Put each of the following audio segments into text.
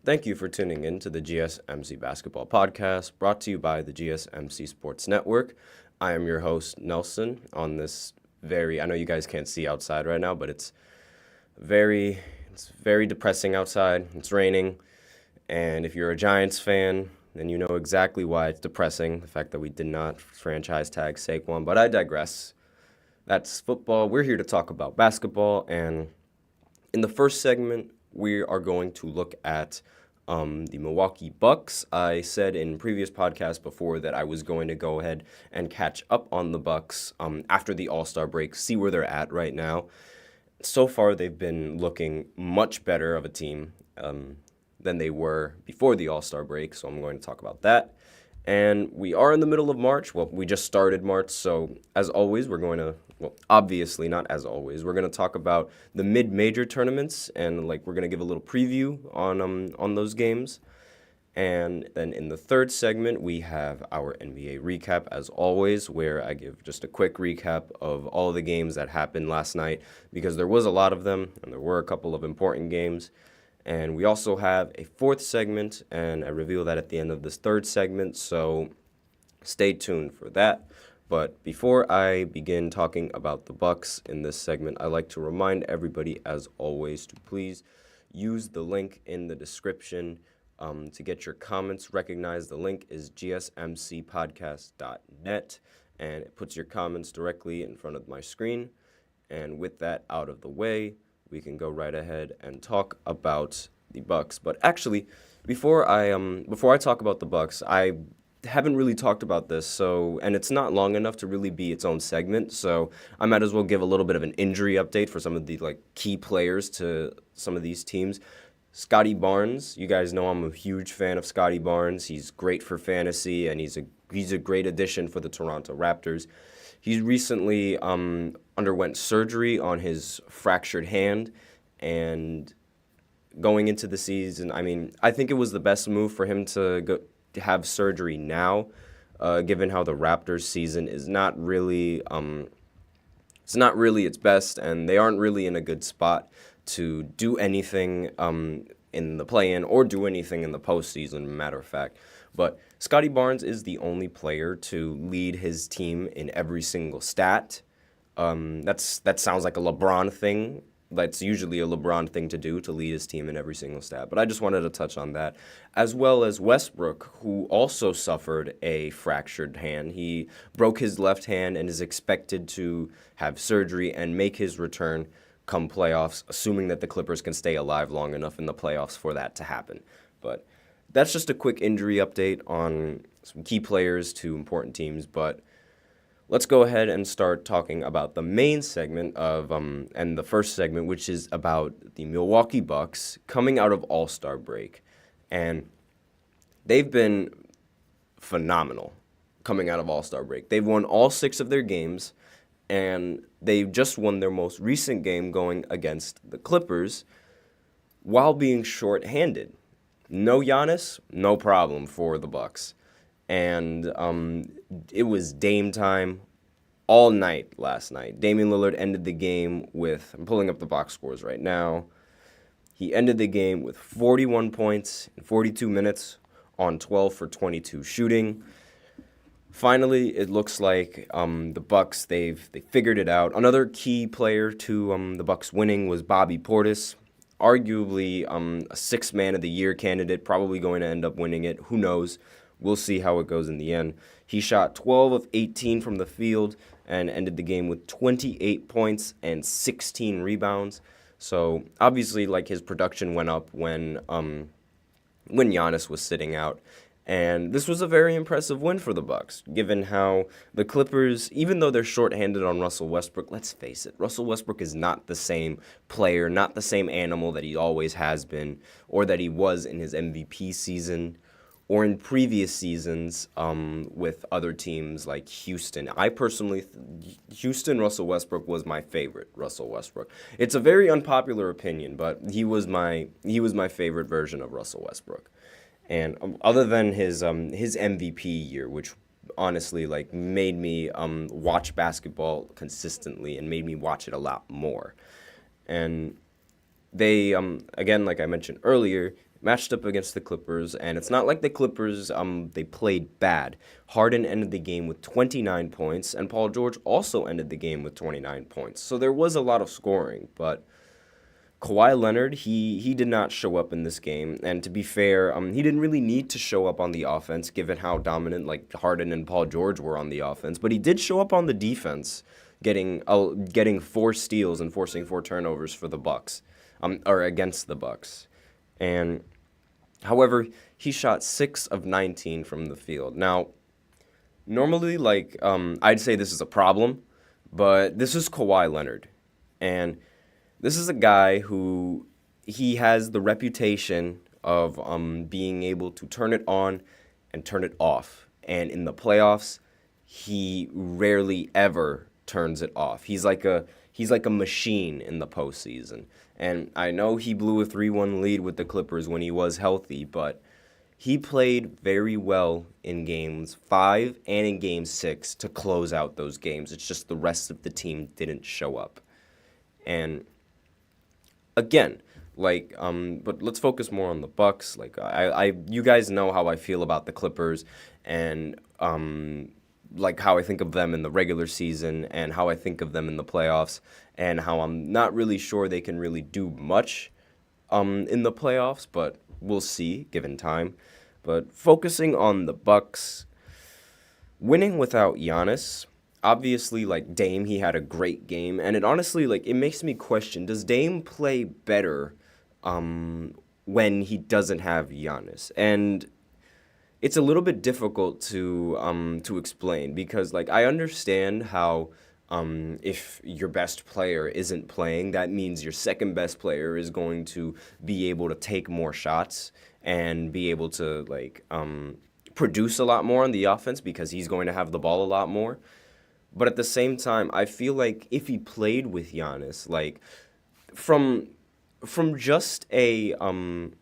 Thank you for tuning in to the GSMC Basketball Podcast, brought to you by the GSMC Sports Network. I am your host, Nelson, on this I know you guys can't see outside right now, but it's very depressing outside. It's raining, and if you're a Giants fan, then you know exactly why it's depressing, the fact that we did not franchise tag Saquon, but I digress. That's football. We're here to talk about basketball, and in the first segment, we are going to look at the Milwaukee Bucks. I said in previous podcasts before that I was going to go ahead and catch up on the Bucks after the All-Star break, see where they're at right now. So far, they've been looking much better of a team than they were before the All-Star break, so I'm going to talk about that. And we are in the middle of March. Well, we just started March, so as always, obviously not as always, we're going to talk about the mid-major tournaments, and we're going to give a little preview on those games. And then in the third segment, we have our NBA recap, as always, where I give just a quick recap of all of the games that happened last night, because there was a lot of them, and there were a couple of important games. And we also have a fourth segment, and I reveal that at the end of this third segment, so stay tuned for that. But before I begin talking about the Bucks in this segment, I like to remind everybody, as always, to please use the link in the description to get your comments recognized. The link is gsmcpodcast.net, and it puts your comments directly in front of my screen. And with that out of the way, we can go right ahead and talk about the Bucks. But actually, before I talk about the Bucks, I haven't really talked about this, and it's not long enough to really be its own segment, so I might as well give a little bit of an injury update for some of the key players to some of these teams. Scotty Barnes, you guys know I'm a huge fan of Scotty Barnes. He's great for fantasy, and he's a great addition for the Toronto Raptors. He recently underwent surgery on his fractured hand, and going into the season, I think it was the best move for him to have surgery now, given how the Raptors season is not really its best, and they aren't really in a good spot to do anything in the play-in or do anything in the postseason, matter of fact. But Scotty Barnes is the only player to lead his team in every single stat. That sounds like a LeBron thing. That's usually a LeBron thing to do, to lead his team in every single stat. But I just wanted to touch on that, as well as Westbrook, who also suffered a fractured hand. He broke his left hand and is expected to have surgery and make his return come playoffs, assuming that the Clippers can stay alive long enough in the playoffs for that to happen. But that's just a quick injury update on some key players to important teams. But let's go ahead and start talking about the main segment and the first segment, which is about the Milwaukee Bucks coming out of All-Star break. And they've been phenomenal coming out of All-Star break. They've won all 6 of their games, and they've just won their most recent game going against the Clippers while being shorthanded. No Giannis, no problem for the Bucks. And it was Dame time all night last night. Damian Lillard ended the game with, I'm pulling up the box scores right now. He ended the game with 41 points in 42 minutes on 12 for 22 shooting. Finally, it looks like the Bucks, they figured it out. Another key player to the Bucks winning was Bobby Portis, arguably a sixth man of the year candidate, probably going to end up winning it. Who knows? We'll see how it goes in the end. He shot 12 of 18 from the field and ended the game with 28 points and 16 rebounds. So obviously, his production went up when Giannis was sitting out. And this was a very impressive win for the Bucks, given how the Clippers, even though they're shorthanded on Russell Westbrook, let's face it, Russell Westbrook is not the same player, not the same animal that he always has been, or that he was in his MVP season, or in previous seasons with other teams like Houston. Houston Russell Westbrook was my favorite Russell Westbrook. It's a very unpopular opinion, but he was my favorite version of Russell Westbrook. And other than his MVP year, which honestly made me watch basketball consistently and made me watch it a lot more. And they again, like I mentioned earlier, matched up against the Clippers, and it's not like the Clippers they played bad. Harden ended the game with 29 points, and Paul George also ended the game with 29 points. So there was a lot of scoring, but Kawhi Leonard, he did not show up in this game, and to be fair, he didn't really need to show up on the offense, given how dominant like Harden and Paul George were on the offense. But he did show up on the defense, getting 4 steals and forcing 4 turnovers for the Bucks, or against the Bucks, and however, he shot 6 of 19 from the field. Now, normally, like I'd say this is a problem, but this is Kawhi Leonard, and this is a guy who he has the reputation of being able to turn it on and turn it off. And in the playoffs, he rarely ever turns it off. He's like a machine in the postseason. And I know he blew a 3-1 lead with the Clippers when he was healthy, but he played very well in games 5 and in game 6 to close out those games. It's just the rest of the team didn't show up. And again, but let's focus more on the Bucks. Like you guys know how I feel about the Clippers, and like how I think of them in the regular season, and how I think of them in the playoffs, and how I'm not really sure they can really do much in the playoffs, but we'll see given time. But focusing on the Bucks, winning without Giannis. Obviously, like Dame, he had a great game, and it honestly, like, it makes me question: does Dame play better when he doesn't have Giannis? And it's a little bit difficult to explain because, like, I understand how if your best player isn't playing, that means your second best player is going to be able to take more shots and be able to produce a lot more on the offense because he's going to have the ball a lot more. But at the same time, I feel like if he played with Giannis, like from just an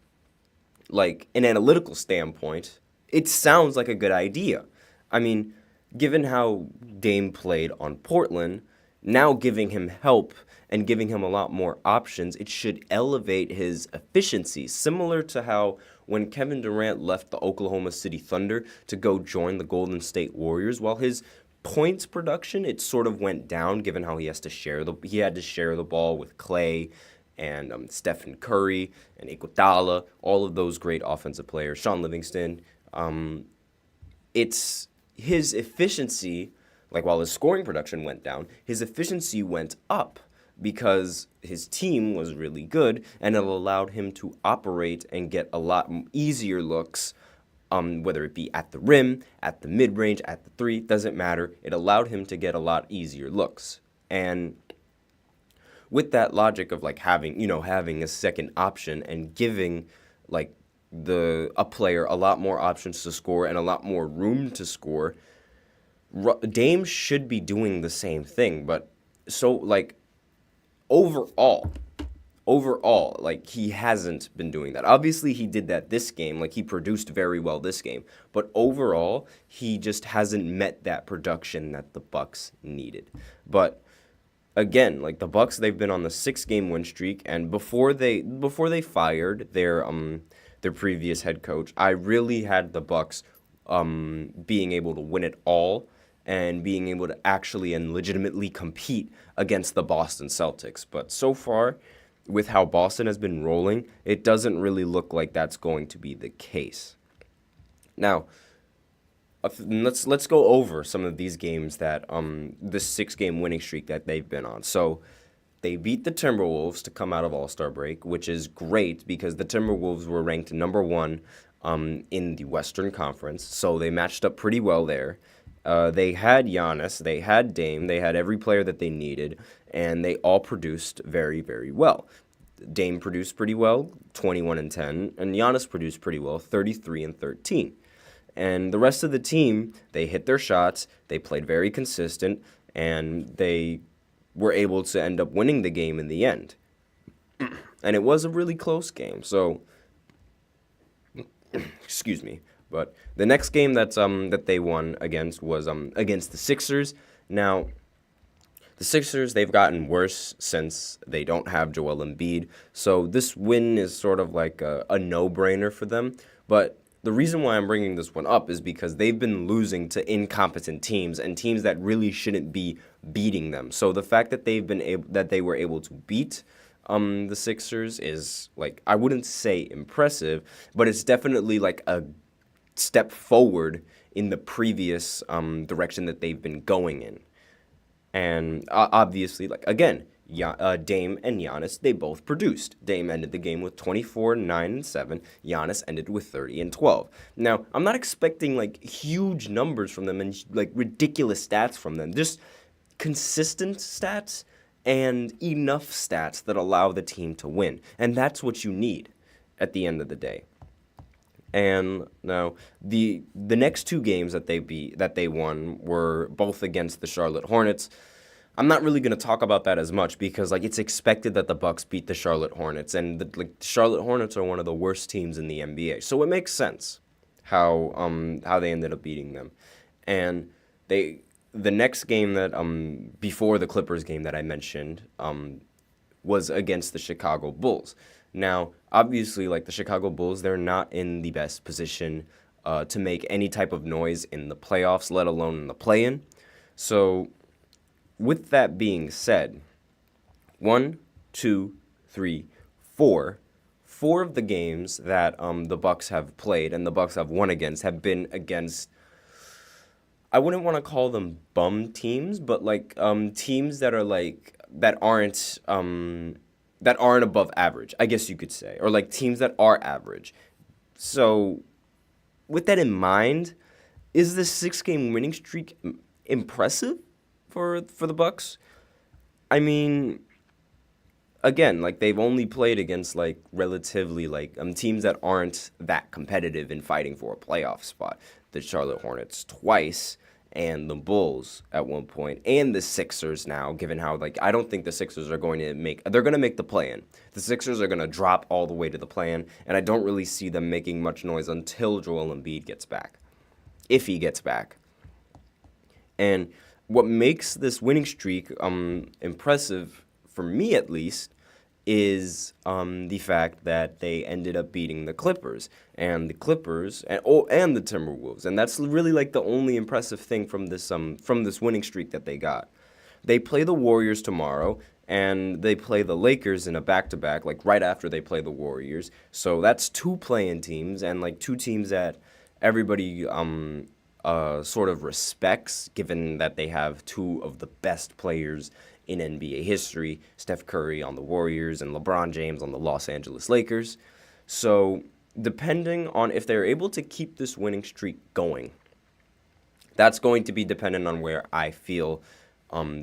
analytical standpoint, it sounds like a good idea. I mean, given how Dame played on Portland, now giving him help and giving him a lot more options, it should elevate his efficiency, similar to how when Kevin Durant left the Oklahoma City Thunder to go join the Golden State Warriors, while his points production, it sort of went down given how he had to share the ball with Clay and Stephen Curry and Iguodala, all of those great offensive players, Sean Livingston. It's his efficiency, like while his scoring production went down, his efficiency went up because his team was really good and it allowed him to operate and get a lot easier looks. Whether it be at the rim, at the mid-range, at the three, doesn't matter. It allowed him to get a lot easier looks. And with that logic of like having a second option and giving like a player a lot more options to score and a lot more room to score, Dame should be doing the same thing. But so like overall, like, he hasn't been doing that. Obviously, he did that this game. Like, he produced very well this game. But overall, he just hasn't met that production that the Bucks needed. But again, like, the Bucks, they've been on the 6-game win streak, and before they fired their previous head coach, I really had the Bucks being able to win it all and being able to actually and legitimately compete against the Boston Celtics. But so far, with how Boston has been rolling, it doesn't really look like that's going to be the case. Now, let's go over some of these games that the 6-game winning streak that they've been on. So they beat the Timberwolves to come out of All-Star break, which is great because the Timberwolves were ranked number 1 in the Western Conference, so they matched up pretty well there. They had Giannis, they had Dame, they had every player that they needed, and they all produced very, very well. Dame produced pretty well, 21-10, and Giannis produced pretty well, 33-13. And the rest of the team, they hit their shots, they played very consistent, and they were able to end up winning the game in the end. And it was a really close game, so excuse me. But the next game that they won against was against the Sixers. Now, The Sixers, they've gotten worse since they don't have Joel Embiid. So this win is sort of like a no-brainer for them. But the reason why I'm bringing this one up is because they've been losing to incompetent teams and teams that really shouldn't be beating them. So the fact that they were able to beat the Sixers is, like, I wouldn't say impressive, but it's definitely like a step forward in the previous direction that they've been going in. And obviously, like, again, Dame and Giannis, they both produced. Dame ended the game with 24, 9, and 7. Giannis ended with 30 and 12. Now, I'm not expecting, like, huge numbers from them and, like, ridiculous stats from them. Just consistent stats and enough stats that allow the team to win. And that's what you need at the end of the day. And now the next two games that they won were both against the Charlotte Hornets. I'm not really going to talk about that as much because, like, it's expected that the Bucks beat the Charlotte Hornets, and the Charlotte Hornets are one of the worst teams in the NBA. So it makes sense how they ended up beating them. And the next game that before the Clippers game that I mentioned was against the Chicago Bulls. Now, obviously, like, the Chicago Bulls, they're not in the best position to make any type of noise in the playoffs, let alone in the play-in. So, with that being said, 1, 2, 3, 4 of the games that the Bucks have played and the Bucks have won against have been against, I wouldn't want to call them bum teams, but, like, teams that are, like, that aren't above average, I guess you could say, or, like, teams that are average. So, with that in mind, is this 6-game winning streak impressive for the Bucks? I mean, again, like, they've only played against, like, relatively, like, teams that aren't that competitive in fighting for a playoff spot. The Charlotte Hornets twice, and the Bulls at one point, and the Sixers now, given how, like, I don't think the Sixers are going to they're going to make the play-in. The Sixers are going to drop all the way to the play-in, and I don't really see them making much noise until Joel Embiid gets back, if he gets back. And what makes this winning streak impressive, for me at least, is the fact that they ended up beating the Clippers and the Timberwolves, and that's really, like, the only impressive thing from this winning streak that they got. They play the Warriors tomorrow, and they play the Lakers in a back-to-back, like, right after they play the Warriors. So that's two play-in teams and, like, two teams that everybody sort of respects, given that they have two of the best players in NBA history, Steph Curry on the Warriors and LeBron James on the Los Angeles Lakers. So, depending on if they're able to keep this winning streak going, that's going to be dependent on where I feel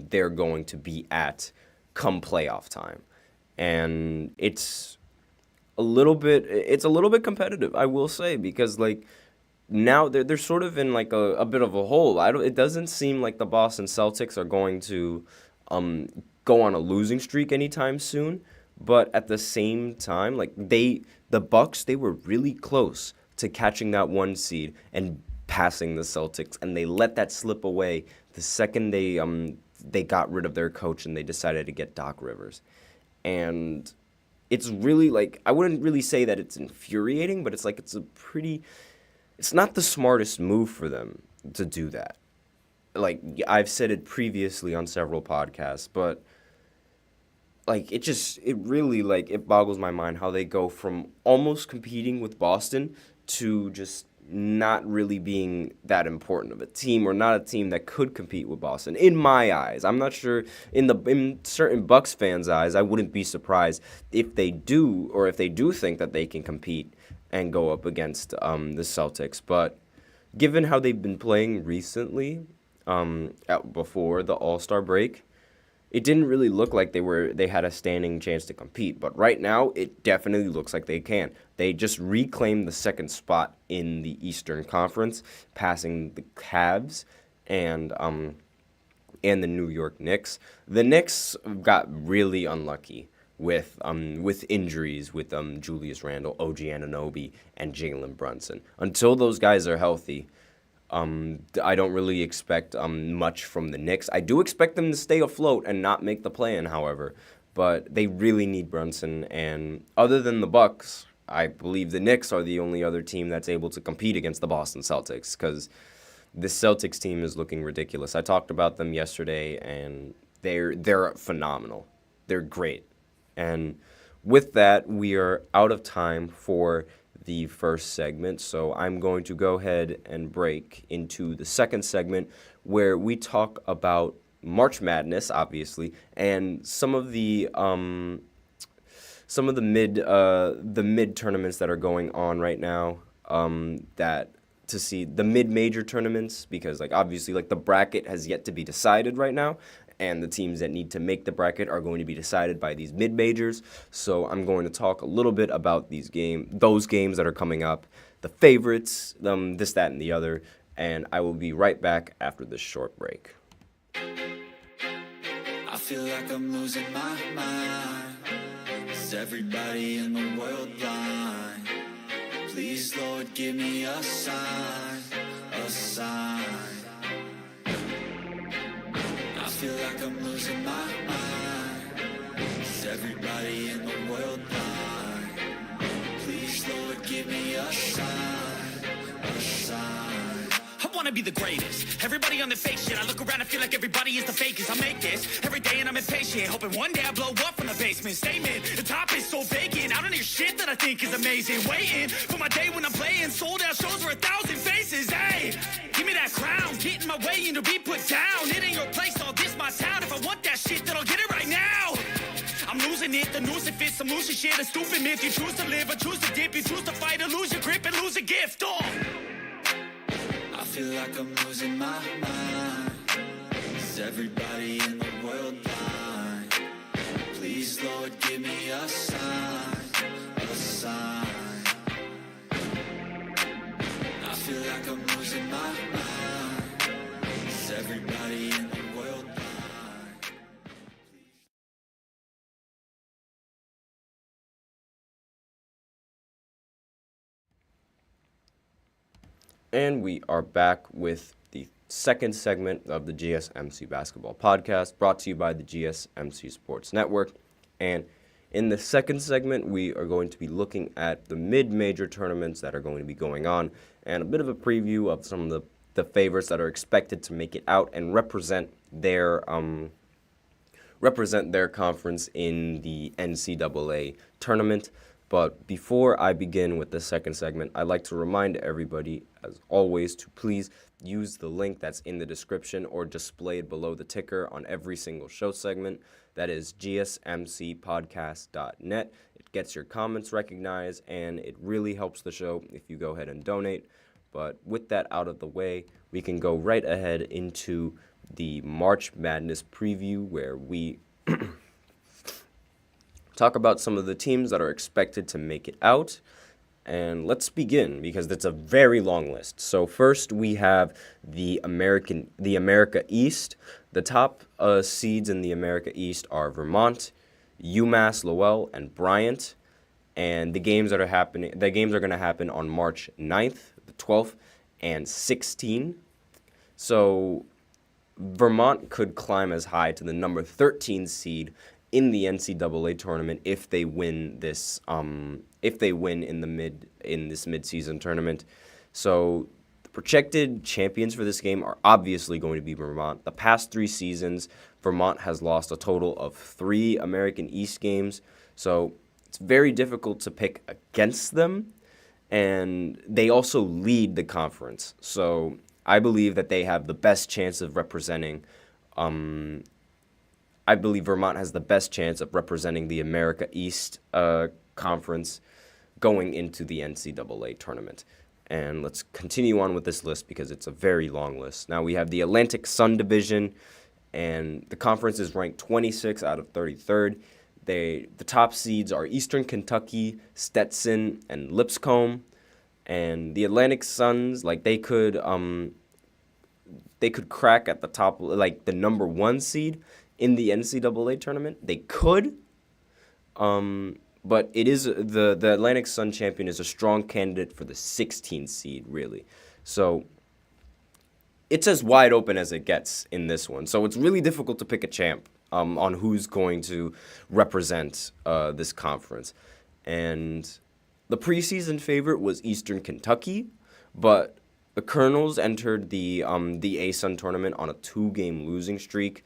they're going to be at come playoff time. And it's a little bit competitive, I will say, because, like, now they're sort of in, like, a bit of a hole. It doesn't seem like the Boston Celtics are going to go on a losing streak anytime soon, but at the same time, like, the Bucks, they were really close to catching that 1 seed and passing the Celtics, and they let that slip away the second they got rid of their coach and they decided to get Doc Rivers. And it's really, like, I wouldn't really say that it's infuriating, but it's like it's not the smartest move for them to do that. Like, I've said it previously on several podcasts, but, like, it really, like, it boggles my mind how they go from almost competing with Boston to just not really being that important of a team, or not a team that could compete with Boston, in my eyes. I'm not sure, in certain Bucks fans' eyes, I wouldn't be surprised if they do, or if they do think that they can compete and go up against the Celtics. But given how they've been playing recently, before the All-Star break, it didn't really look like they had a standing chance to compete. But right now, it definitely looks like they can. They just reclaimed the second spot in the Eastern Conference, passing the Cavs and the New York Knicks. The Knicks got really unlucky with injuries with Julius Randle, OG Anunoby, and Jalen Brunson. Until those guys are healthy, I don't really expect much from the Knicks. I do expect them to stay afloat and not make the play-in, however, but they really need Brunson. And other than the Bucks, I believe the Knicks are the only other team that's able to compete against the Boston Celtics, because this Celtics team is looking ridiculous. I talked about them yesterday, and they're phenomenal. They're great. And with that, we are out of time for the first segment, so I'm going to go ahead and break into the second segment, where we talk about March Madness, obviously, and some of the mid tournaments that are going on right now. That to see the mid-major tournaments, because obviously the bracket has yet to be decided right now, and the teams that need to make the bracket are going to be decided by these mid-majors. So I'm going to talk a little bit about those games that are coming up, the favorites, this, that, and the other, and I will be right back after this short break. I feel like I'm losing my mind. Is everybody in the world blind? Please, Lord, give me a sign, a sign. I feel like I'm losing my mind. Is everybody in the world blind? Please, Lord, give me a sign, a sign. I wanna be the greatest. Everybody on the fake shit. I look around and feel like everybody is the fakest. I make this every day and I'm impatient, hoping one day I blow up from the basement. Statement, the top is so vacant. I don't hear shit that I think is amazing. Waiting for my day when I'm playing sold out shows for 1,000 faces. Hey, give me that crown, get in my way and to be put down. It ain't your place, all this my town. If I want that shit, then I'll get it right now. I'm losing it, the noose it fits, some losing shit, a stupid myth. You choose to live or choose to dip, you choose to fight or lose your grip and lose a gift. I feel like I'm losing my mind. Is everybody in the world blind? Please, Lord, give me a sign, a sign. I feel like I'm losing my mind. Is everybody in the world blind? And we are back with the second segment of the GSMC Basketball Podcast, brought to you by the GSMC Sports Network. And in the second segment, we are going to be looking at the mid-major tournaments that are going to be going on, and a bit of a preview of some of the favorites that are expected to make it out and represent their conference in the NCAA tournament. But before I begin with the second segment, I'd like to remind everybody, as always, to please use the link that's in the description or displayed below the ticker on every single show segment. That is GSMCPodcast.net. It gets your comments recognized, and it really helps the show if you go ahead and donate. But with that out of the way, we can go right ahead into the March Madness preview, where we talk about some of the teams that are expected to make it out. And let's begin, because it's a very long list. So first we have the America East. The top seeds in the America East are Vermont, UMass Lowell, and Bryant. And the games are going to happen on March 9th, the 12th, and 16th. So Vermont could climb as high to the number 13 seed in the NCAA tournament if they win this in this mid-season tournament. So the projected champions for this game are obviously going to be Vermont. The past 3 seasons, Vermont has lost a total of 3 American East games. So it's very difficult to pick against them, and they also lead the conference. So I believe that they have the best chance of representing I believe Vermont has the best chance of representing the America East Conference going into the NCAA tournament. And let's continue on with this list because it's a very long list. Now we have the Atlantic Sun Division, and the conference is ranked 26 out of 33rd. The top seeds are Eastern Kentucky, Stetson, and Lipscomb. And the Atlantic Suns, they could crack at the top, the number 1 seed in the NCAA tournament. They could, but it is the Atlantic Sun champion is a strong candidate for the 16th seed, really. So it's as wide open as it gets in this one. So it's really difficult to pick a champ on who's going to represent this conference. And the preseason favorite was Eastern Kentucky, but the Colonels entered the ASUN tournament on a 2-game losing streak,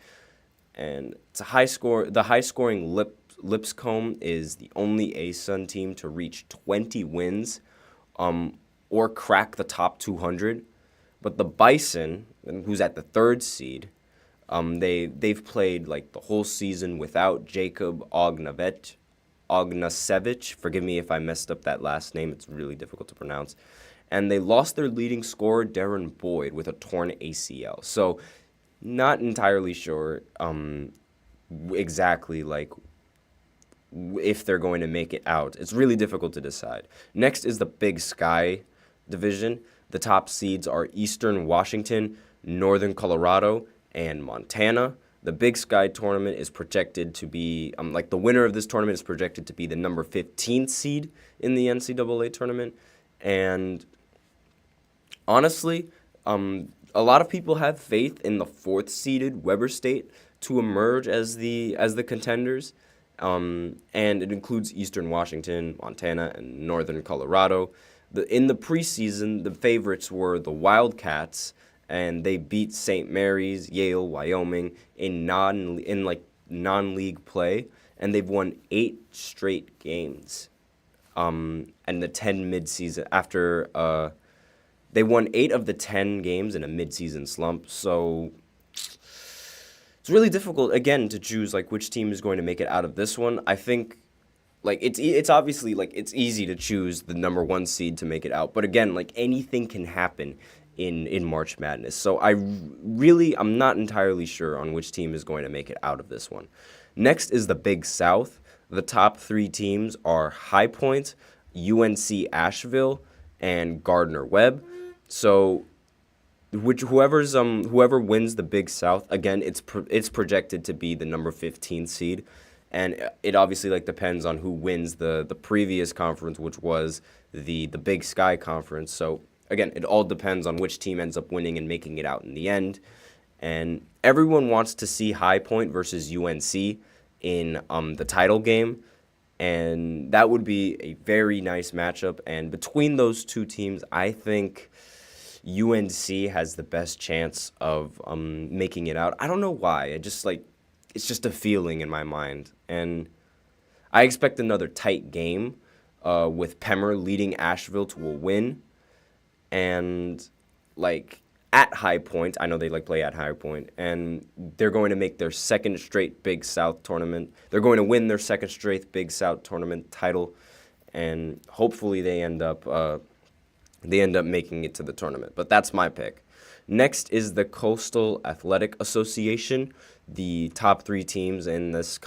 and it's a high score. The high-scoring Lipscomb is the only ASUN team to reach 20 wins, or crack the top 200. But the Bison, who's at the 3rd seed, they've played like the whole season without Jacob Ognasevich. Forgive me if I messed up that last name. It's really difficult to pronounce. And they lost their leading scorer, Darren Boyd, with a torn ACL. So not entirely sure exactly like if they're going to make it out. It's really difficult to decide. Next is the Big Sky division. The top seeds are Eastern Washington, Northern Colorado, and Montana. The Big Sky tournament is projected to be, the winner of this tournament is projected to be the number 15th seed in the NCAA tournament. And honestly, a lot of people have faith in the 4th seeded Weber State to emerge as the contenders. And it includes Eastern Washington, Montana, and Northern Colorado. In the preseason, the favorites were the Wildcats, and they beat St. Mary's, Yale, Wyoming in non-league play, and they've won 8 straight games. And the 10 midseason after they won 8 of the 10 games in a midseason slump. So it's really difficult again to choose like which team is going to make it out of this one. I think like it's obviously like it's easy to choose the number 1 seed to make it out, but again, like anything can happen in March Madness. So I'm not entirely sure on which team is going to make it out of this one. Next is the Big South. The top 3 teams are High Point, UNC Asheville, and Gardner Webb. So whoever wins the Big South, again, it's projected to be the number 15 seed. And it obviously like depends on who wins the previous conference, which was the Big Sky Conference. So again, it all depends on which team ends up winning and making it out in the end. And everyone wants to see High Point versus UNC in the title game, and that would be a very nice matchup. And between those two teams, I think UNC has the best chance of making it out. I don't know why. It's just a feeling in my mind. And I expect another tight game with Pemmer leading Asheville to a win. And, like, at High Point, I know they, play at High Point, and they're going to make their second straight Big South tournament. They're going to win their second straight Big South tournament title, and hopefully they end up making it to the tournament. But that's my pick. Next is the Coastal Athletic Association. The top 3 teams in this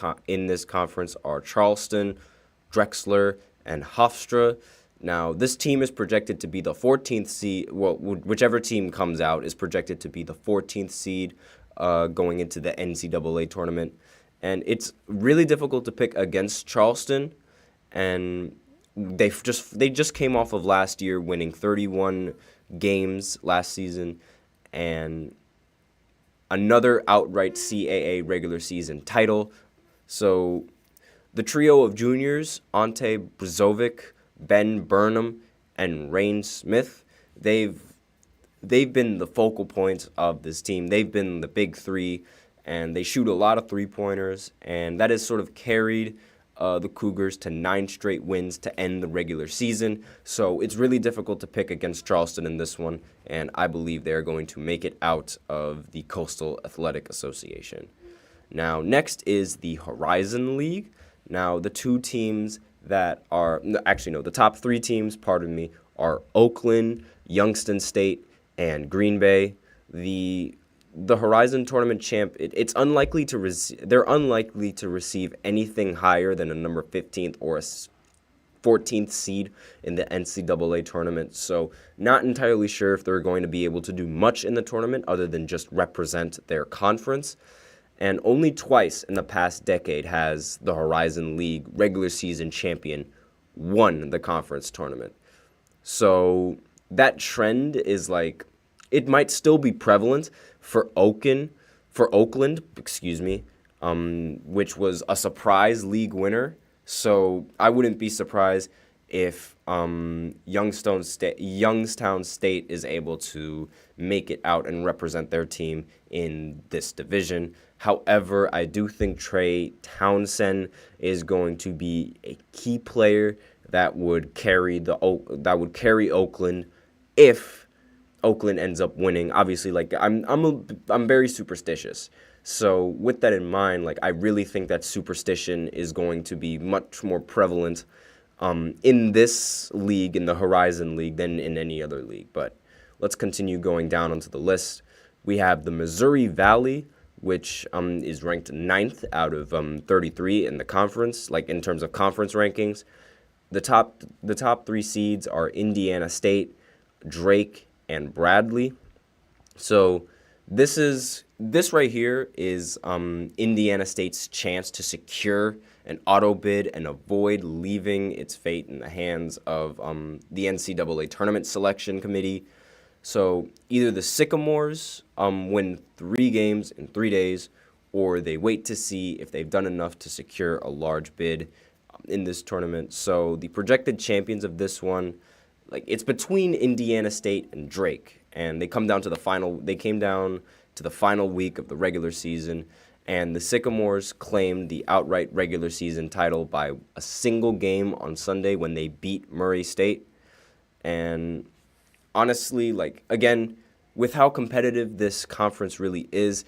conference are Charleston, Drexler, and Hofstra. Now, this team is projected to be the 14th seed. Well, whichever team comes out is projected to be the 14th seed going into the NCAA tournament. And it's really difficult to pick against Charleston. And they just came off of last year winning 31 games last season and another outright CAA regular season title. So the trio of juniors, Ante Brzovic, Ben Burnham, and Rain Smith, they've been the focal point of this team. They've been the big 3, and they shoot a lot of three-pointers, and that has sort of carried the Cougars to 9 straight wins to end the regular season. So it's really difficult to pick against Charleston in this one, and I believe they're going to make it out of the Coastal Athletic Association. Now, next is the Horizon League. Now, the two teams that are, the top 3 teams, are Oakland, Youngstown State, and Green Bay. The Horizon Tournament champ, they're unlikely to receive anything higher than a number 15th or a 14th seed in the NCAA tournament. So not entirely sure if they're going to be able to do much in the tournament other than just represent their conference. And only twice in the past decade has the Horizon League regular season champion won the conference tournament. So that trend is it might still be prevalent for Oakland, which was a surprise league winner. So I wouldn't be surprised if Youngstown State is able to make it out and represent their team in this division. However, I do think Trey Townsend is going to be a key player that would carry Oakland if Oakland ends up winning. Obviously, like I'm very superstitious. So with that in mind, like I really think that superstition is going to be much more prevalent in this league, in the Horizon League, than in any other league. But let's continue going down onto the list. We have the Missouri Valley, which is ranked 9th out of 33 in the conference, like in terms of conference rankings. The top 3 seeds are Indiana State, Drake, and Bradley. So this right here is Indiana State's chance to secure an auto bid and avoid leaving its fate in the hands of the NCAA Tournament Selection Committee. So either the Sycamores win 3 games in 3 days, or they wait to see if they've done enough to secure a large bid in this tournament. So the projected champions of this one, like it's between Indiana State and Drake, and they came down to the final week of the regular season, and the Sycamores claimed the outright regular season title by a single game on Sunday when they beat Murray State. And honestly, like again, with how competitive this conference really is,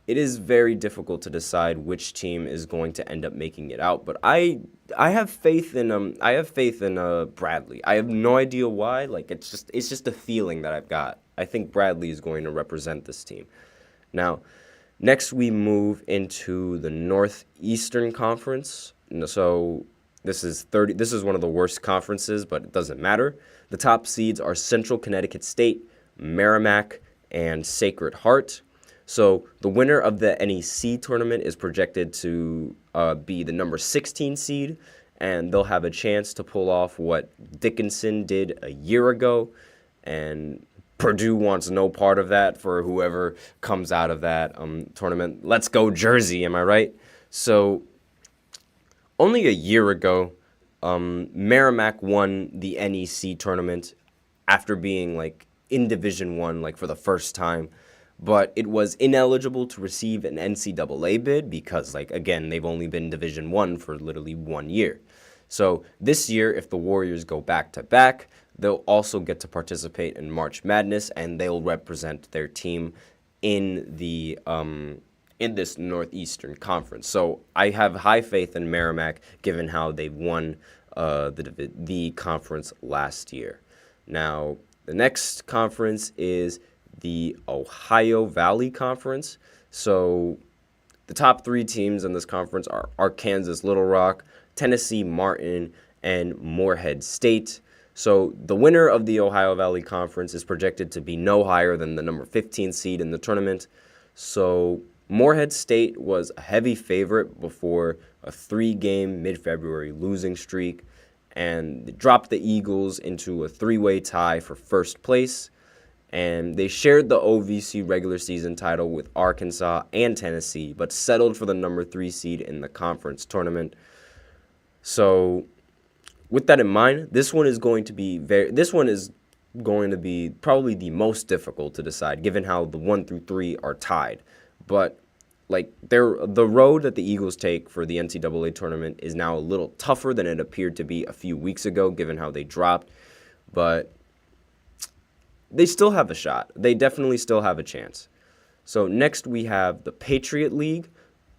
it is very difficult to decide which team is going to end up making it out. But I have faith in Bradley. I have no idea why. Like it's just a feeling that I've got. I think Bradley is going to represent this team. Now, next we move into the Northeastern Conference. So this is one of the worst conferences, but it doesn't matter. The top seeds are Central Connecticut State, Merrimack, and Sacred Heart. So the winner of the NEC tournament is projected to be the number 16 seed, and they'll have a chance to pull off what Dickinson did a year ago, and Purdue wants no part of that for whoever comes out of that tournament. Let's go Jersey, am I right? So only a year ago, Merrimack won the NEC tournament after being like in Division I like for the first time, but it was ineligible to receive an NCAA bid because, like, again, they've only been Division I for literally 1 year. So this year, if the Warriors go back-to-back, they'll also get to participate in March Madness, and they'll represent their team in the in this Northeastern Conference. So I have high faith in Merrimack, given how they won the conference last year. Now, the next conference is the Ohio Valley Conference. So the top 3 teams in this conference are Arkansas Little Rock, Tennessee Martin, and Morehead State. So the winner of the Ohio Valley Conference is projected to be no higher than the number 15 seed in the tournament. So Morehead State was a heavy favorite before a 3-game mid-February losing streak, and dropped the Eagles into a 3-way tie for first place. And they shared the OVC regular season title with Arkansas and Tennessee, but settled for the number 3 seed in the conference tournament. So with that in mind, this one is going to be probably the most difficult to decide, given how the 1 through 3 are tied. But like the road that the Eagles take for the NCAA tournament is now a little tougher than it appeared to be a few weeks ago, given how they dropped. But they still have a shot. They definitely still have a chance. So next we have the Patriot League,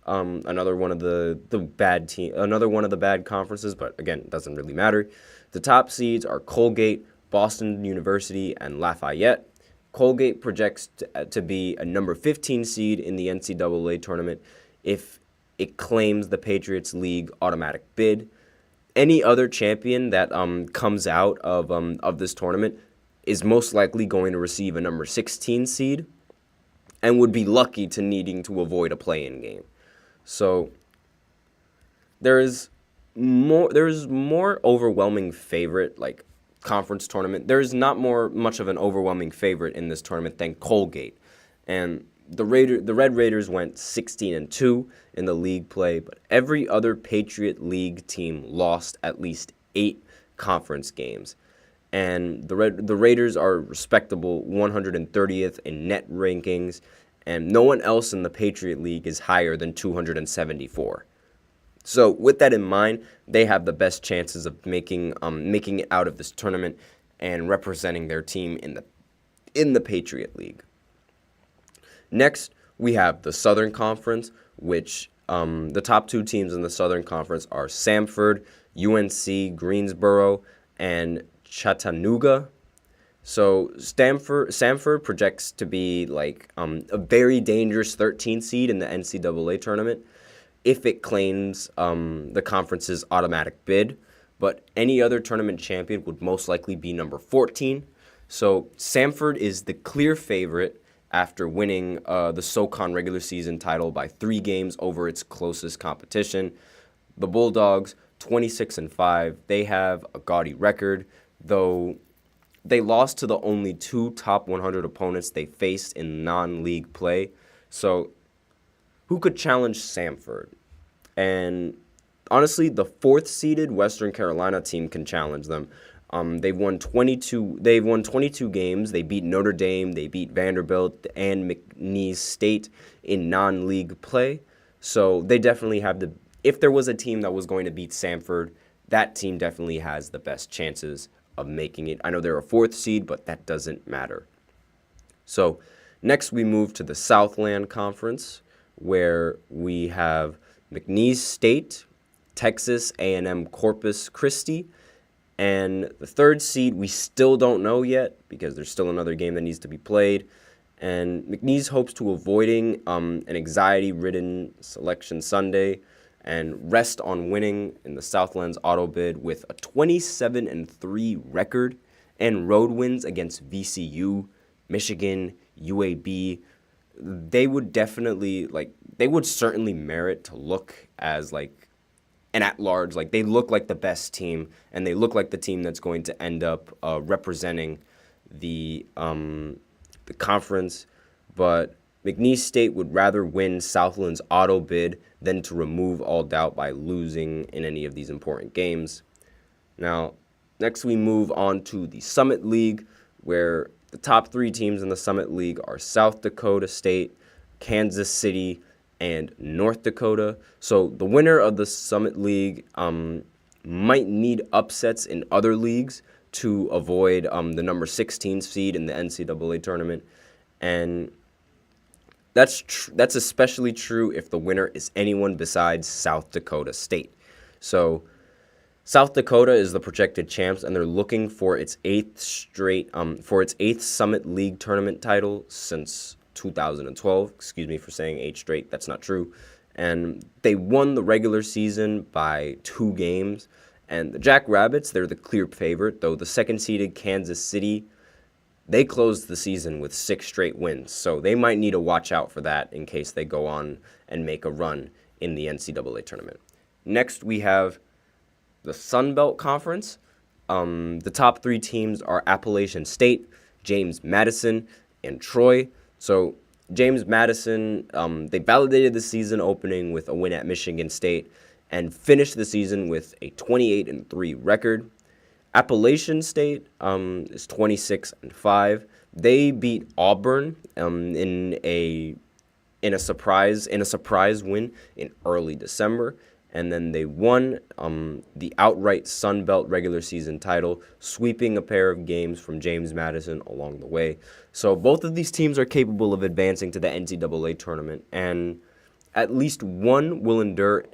another one of the bad conferences, but again, it doesn't really matter. The top seeds are Colgate, Boston University, and Lafayette. Colgate projects to be a number 15 seed in the NCAA tournament if it claims the Patriots League automatic bid. Any other champion that comes out of this tournament is most likely going to receive a number 16 seed and would be lucky to needing to avoid a play-in game. So there is more overwhelming favorite, like conference tournament, there's not much of an overwhelming favorite in this tournament than Colgate. And the Red Raiders went 16-2 in the league play, but every other Patriot League team lost at least 8 conference games. And the Raiders are respectable 130th in net rankings, and no one else in the Patriot League is higher than 274. So with that in mind, they have the best chances of making it out of this tournament and representing their team in the Patriot League. Next, we have the Southern Conference, which the top 2 teams in the Southern Conference are Samford, UNC, Greensboro, and Chattanooga. So Samford projects to be like a very dangerous 13 seed in the NCAA tournament if it claims the conference's automatic bid, but any other tournament champion would most likely be number 14. So Samford is the clear favorite after winning the SoCon regular season title by 3 games over its closest competition. The Bulldogs, 26-5, they have a gaudy record, though they lost to the only 2 top 100 opponents they faced in non-league play. So who could challenge Samford? And honestly, the 4th-seeded Western Carolina team can challenge them. They've won 22 games. They beat Notre Dame, they beat Vanderbilt and McNeese State in non-league play. So they definitely have if there was a team that was going to beat Samford, that team definitely has the best chances of making it. I know they're a 4th seed, but that doesn't matter. So next we move to the Southland Conference, where we have McNeese State, Texas A&M Corpus Christi, and the 3rd seed we still don't know yet because there's still another game that needs to be played. And McNeese hopes to avoiding an anxiety-ridden Selection Sunday and rest on winning in the Southland's auto bid with a 27-3 record and road wins against VCU, Michigan, UAB. They would certainly merit to look as like an at-large. Like, they look like the best team, and they look like the team that's going to end up representing the conference. But McNeese State would rather win Southland's auto bid than to remove all doubt by losing in any of these important games. Now, next we move on to the Summit League, where the top 3 teams in the Summit League are South Dakota State, Kansas City, and North Dakota. So the winner of the Summit League might need upsets in other leagues to avoid the number 16 seed in the NCAA tournament. And that's especially true if the winner is anyone besides South Dakota State. So South Dakota is the projected champs, and they're looking for its 8th Summit League tournament title since 2012. Excuse me for saying 8 straight. That's not true. And they won the regular season by 2 games. And the Jackrabbits, they're the clear favorite, though the 2nd-seeded Kansas City, they closed the season with 6 straight wins. So they might need to watch out for that in case they go on and make a run in the NCAA tournament. Next, we have the Sun Belt Conference. The top 3 teams are Appalachian State, James Madison, and Troy. So James Madison, they validated the season opening with a win at Michigan State and finished the season with a 28-3 record. Appalachian State is 26-5. They beat Auburn in a surprise win in early December, and then they won the outright Sun Belt regular season title, sweeping a pair of games from James Madison along the way. So both of these teams are capable of advancing to the NCAA tournament, and at least one will endure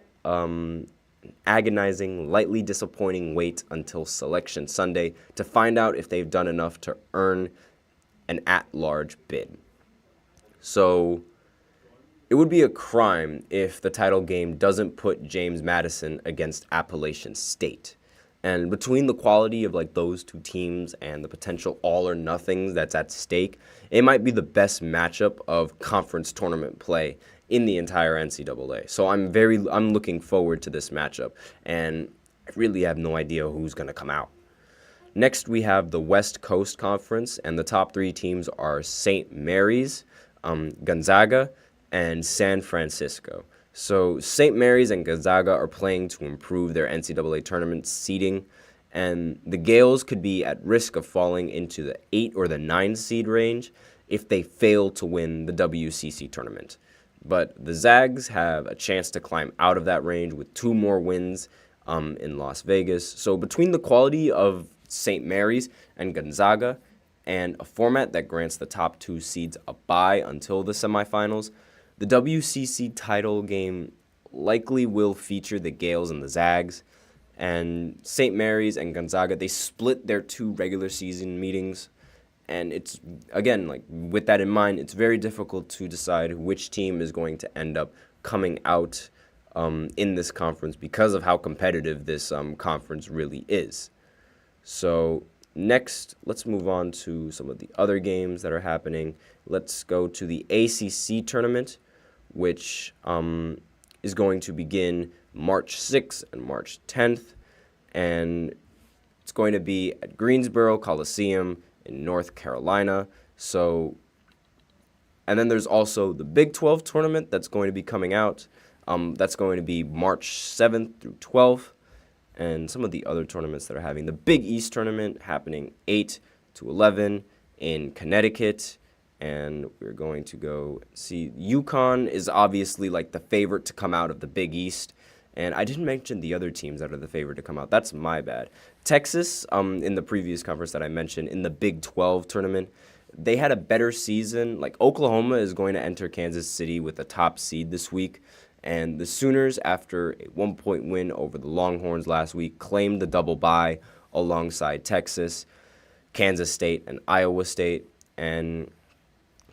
agonizing, lightly disappointing wait until Selection Sunday to find out if they've done enough to earn an at-large bid. So it would be a crime if the title game doesn't put James Madison against Appalachian State. And between the quality of like those 2 teams and the potential all or nothings that's at stake, it might be the best matchup of conference tournament play in the entire NCAA. So I'm looking forward to this matchup, and I really have no idea who's going to come out. Next, we have the West Coast Conference, and the top 3 teams are St. Mary's, Gonzaga, and San Francisco. So St. Mary's and Gonzaga are playing to improve their NCAA tournament seeding, and the Gales could be at risk of falling into the 8 or the 9 seed range if they fail to win the WCC tournament. But the Zags have a chance to climb out of that range with 2 more wins in Las Vegas. So between the quality of St. Mary's and Gonzaga and a format that grants the top 2 seeds a bye until the semifinals, the WCC title game likely will feature the Gales and the Zags. And St. Mary's and Gonzaga, they split their 2 regular season meetings. And it's, again, like with that in mind, it's very difficult to decide which team is going to end up coming out in this conference because of how competitive this conference really is. So next, let's move on to some of the other games that are happening. Let's go to the ACC tournament, which is going to begin March 6th and March 10th. And it's going to be at Greensboro Coliseum in North Carolina. So, and then there's also the Big 12 tournament that's going to be coming out. That's going to be March 7th through 12th. And some of the other tournaments that are having the Big East tournament happening 8 to 11 in Connecticut. And we're going to go see UConn is obviously like the favorite to come out of the Big East. And I didn't mention the other teams that are the favorite to come out. That's my bad. Texas, in the previous conference that I mentioned, in the Big 12 tournament, they had a better season. Like Oklahoma is going to enter Kansas City with a top seed this week. And the Sooners, after a 1-point win over the Longhorns last week, claimed the double bye alongside Texas, Kansas State, and Iowa State. And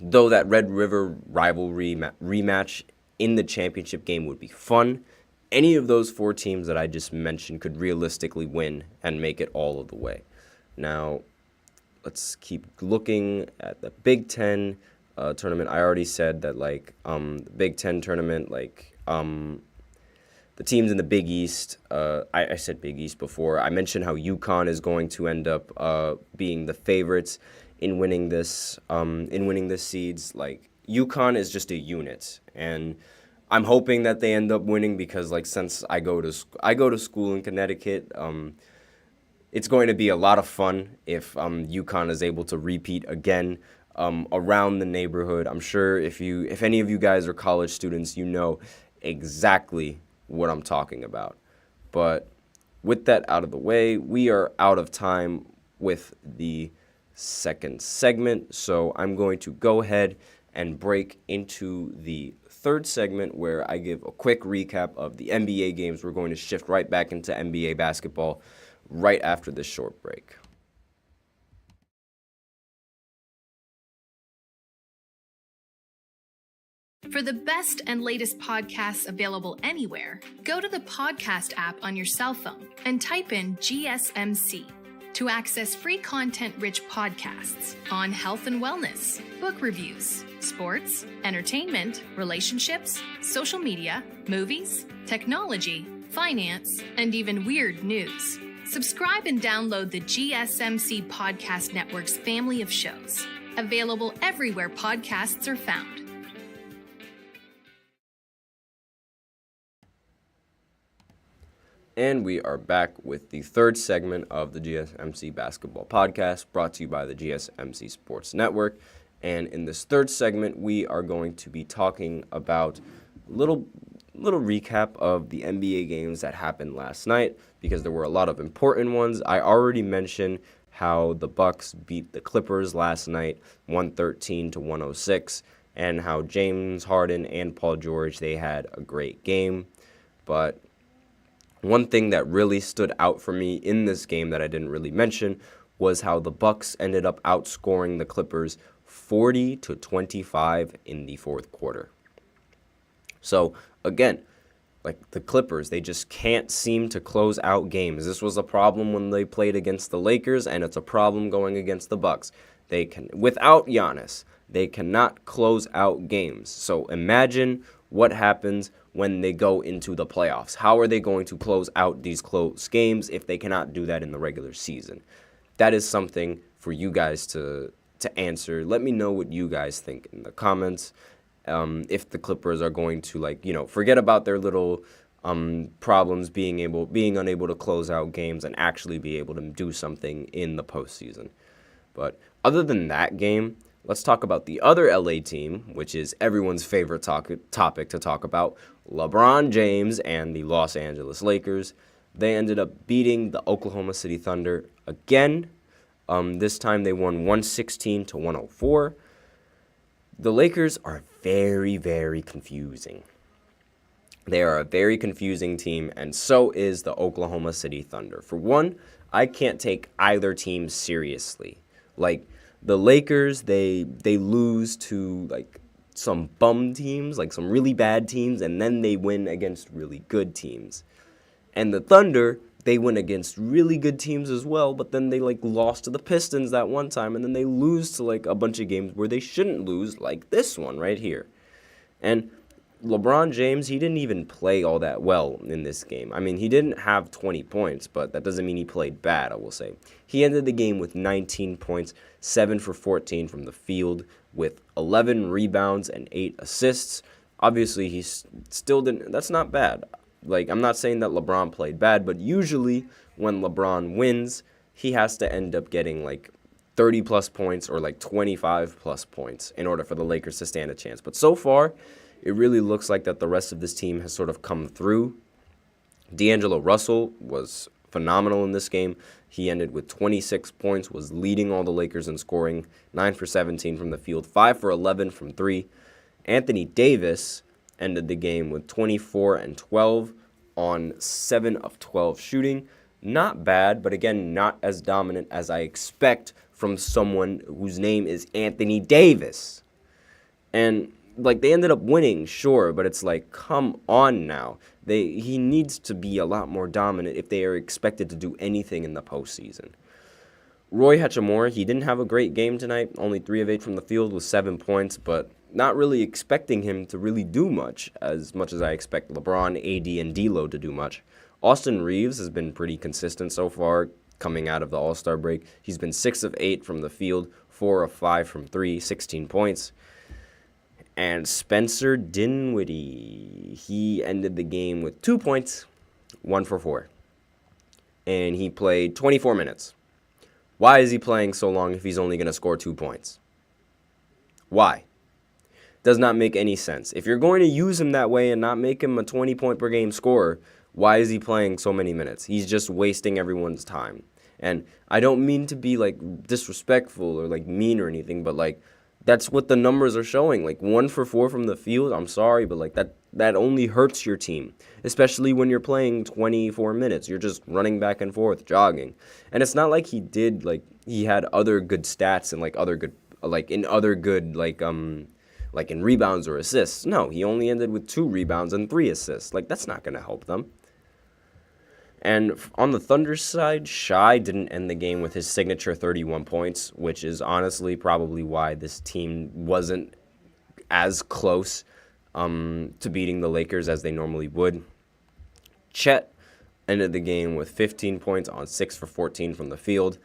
though that Red River rivalry rematch in the championship game would be fun, any of those 4 teams that I just mentioned could realistically win and make it all of the way. Now, let's keep looking at the Big Ten tournament. I already said that, like, the Big Ten tournament, like, the teams in the Big East, I said Big East before. I mentioned how UConn is going to end up being the favorites in winning this seeds. Like, UConn is just a unit, and I'm hoping that they end up winning because, like, since I go to school in Connecticut, it's going to be a lot of fun if UConn is able to repeat again around the neighborhood. I'm sure if any of you guys are college students, you know exactly what I'm talking about. But with that out of the way, we are out of time with the second segment, so I'm going to go ahead and break into the third segment where I give a quick recap of the NBA games. We're going to shift right back into NBA basketball right after this short break. For the best and latest podcasts available anywhere, go to the podcast app on your cell phone and type in GSMC to access free content-rich podcasts on health and wellness, book reviews, sports, entertainment, relationships, social media, movies, technology, finance, and even weird news. Subscribe and download the GSMC Podcast Network's family of shows, available everywhere podcasts are found. And we are back with the third segment of the GSMC Basketball Podcast, brought to you by the GSMC Sports Network. And in this third segment, we are going to be talking about a little recap of the NBA games that happened last night, because there were a lot of important ones. I already mentioned how the Bucks beat the Clippers last night, 113-106, and how James Harden and Paul George, they had a great game. But one thing that really stood out for me in this game that I didn't really mention was how the Bucks ended up outscoring the Clippers 40-25 in the fourth quarter. So, again, like the Clippers, they just can't seem to close out games. This was a problem when they played against the Lakers, and it's a problem going against the Bucks. They can, without Giannis, they cannot close out games. So imagine what happens when they go into the playoffs. How are they going to close out these close games if they cannot do that in the regular season? that is something for you guys to answer. Let me know what you guys think in the comments. If the Clippers are going to forget about their little problems being unable to close out games and actually be able to do something in the postseason. But other than that game, let's talk about the other LA team, which is everyone's favorite topic to talk about, LeBron James and the Los Angeles Lakers. They ended up beating the Oklahoma City Thunder again. This time they won 116-104. The Lakers are very, very confusing. They are a very confusing team, and so is the Oklahoma City Thunder. For one, I can't take either team seriously. Like, the Lakers, they lose to, some bum teams, some really bad teams, and then they win against really good teams. And the Thunder, they win against really good teams as well, but then they, lost to the Pistons that one time, and then they lose to, a bunch of games where they shouldn't lose, like this one right here. And LeBron James, he didn't even play all that well in this game. I mean, he didn't have 20 points, but that doesn't mean he played bad, I will say. He ended the game with 19 points, 7 for 14 from the field, with 11 rebounds and 8 assists. Obviously, he still didn't. That's not bad. I'm not saying that LeBron played bad, but usually when LeBron wins, he has to end up getting 30-plus points or 25-plus points in order for the Lakers to stand a chance. But so far, it really looks like that the rest of this team has sort of come through. D'Angelo Russell was phenomenal in this game. He ended with 26 points, was leading all the Lakers in scoring, 9 for 17 from the field, 5 for 11 from 3. Anthony Davis ended the game with 24 and 12 on 7 of 12 shooting. Not bad, but again, not as dominant as I expect from someone whose name is Anthony Davis. And they ended up winning, sure, but it's come on now. He needs to be a lot more dominant if they are expected to do anything in the postseason. Roy Hachimura, he didn't have a great game tonight, only 3 of 8 from the field with 7 points, but not really expecting him to really do much as I expect LeBron, AD, and D'Lo to do much. Austin Reeves has been pretty consistent so far coming out of the All-Star break. He's been 6 of 8 from the field, 4 of 5 from 3, 16 points. And Spencer Dinwiddie, he ended the game with 2 points, 1 for 4. And he played 24 minutes. Why is he playing so long if he's only going to score 2 points? Why? Does not make any sense. If you're going to use him that way and not make him a 20-point-per-game scorer, why is he playing so many minutes? He's just wasting everyone's time. And I don't mean to be, disrespectful or, mean or anything, but, that's what the numbers are showing. 1 for 4 from the field, I'm sorry, but, that only hurts your team, especially when you're playing 24 minutes. You're just running back and forth, jogging. And it's not like he did, he had other good stats and, in rebounds or assists. No, he only ended with 2 rebounds and 3 assists. That's not going to help them. And on the Thunder side, Shai didn't end the game with his signature 31 points, which is honestly probably why this team wasn't as close to beating the Lakers as they normally would. Chet ended the game with 15 points on 6 for 14 from the field.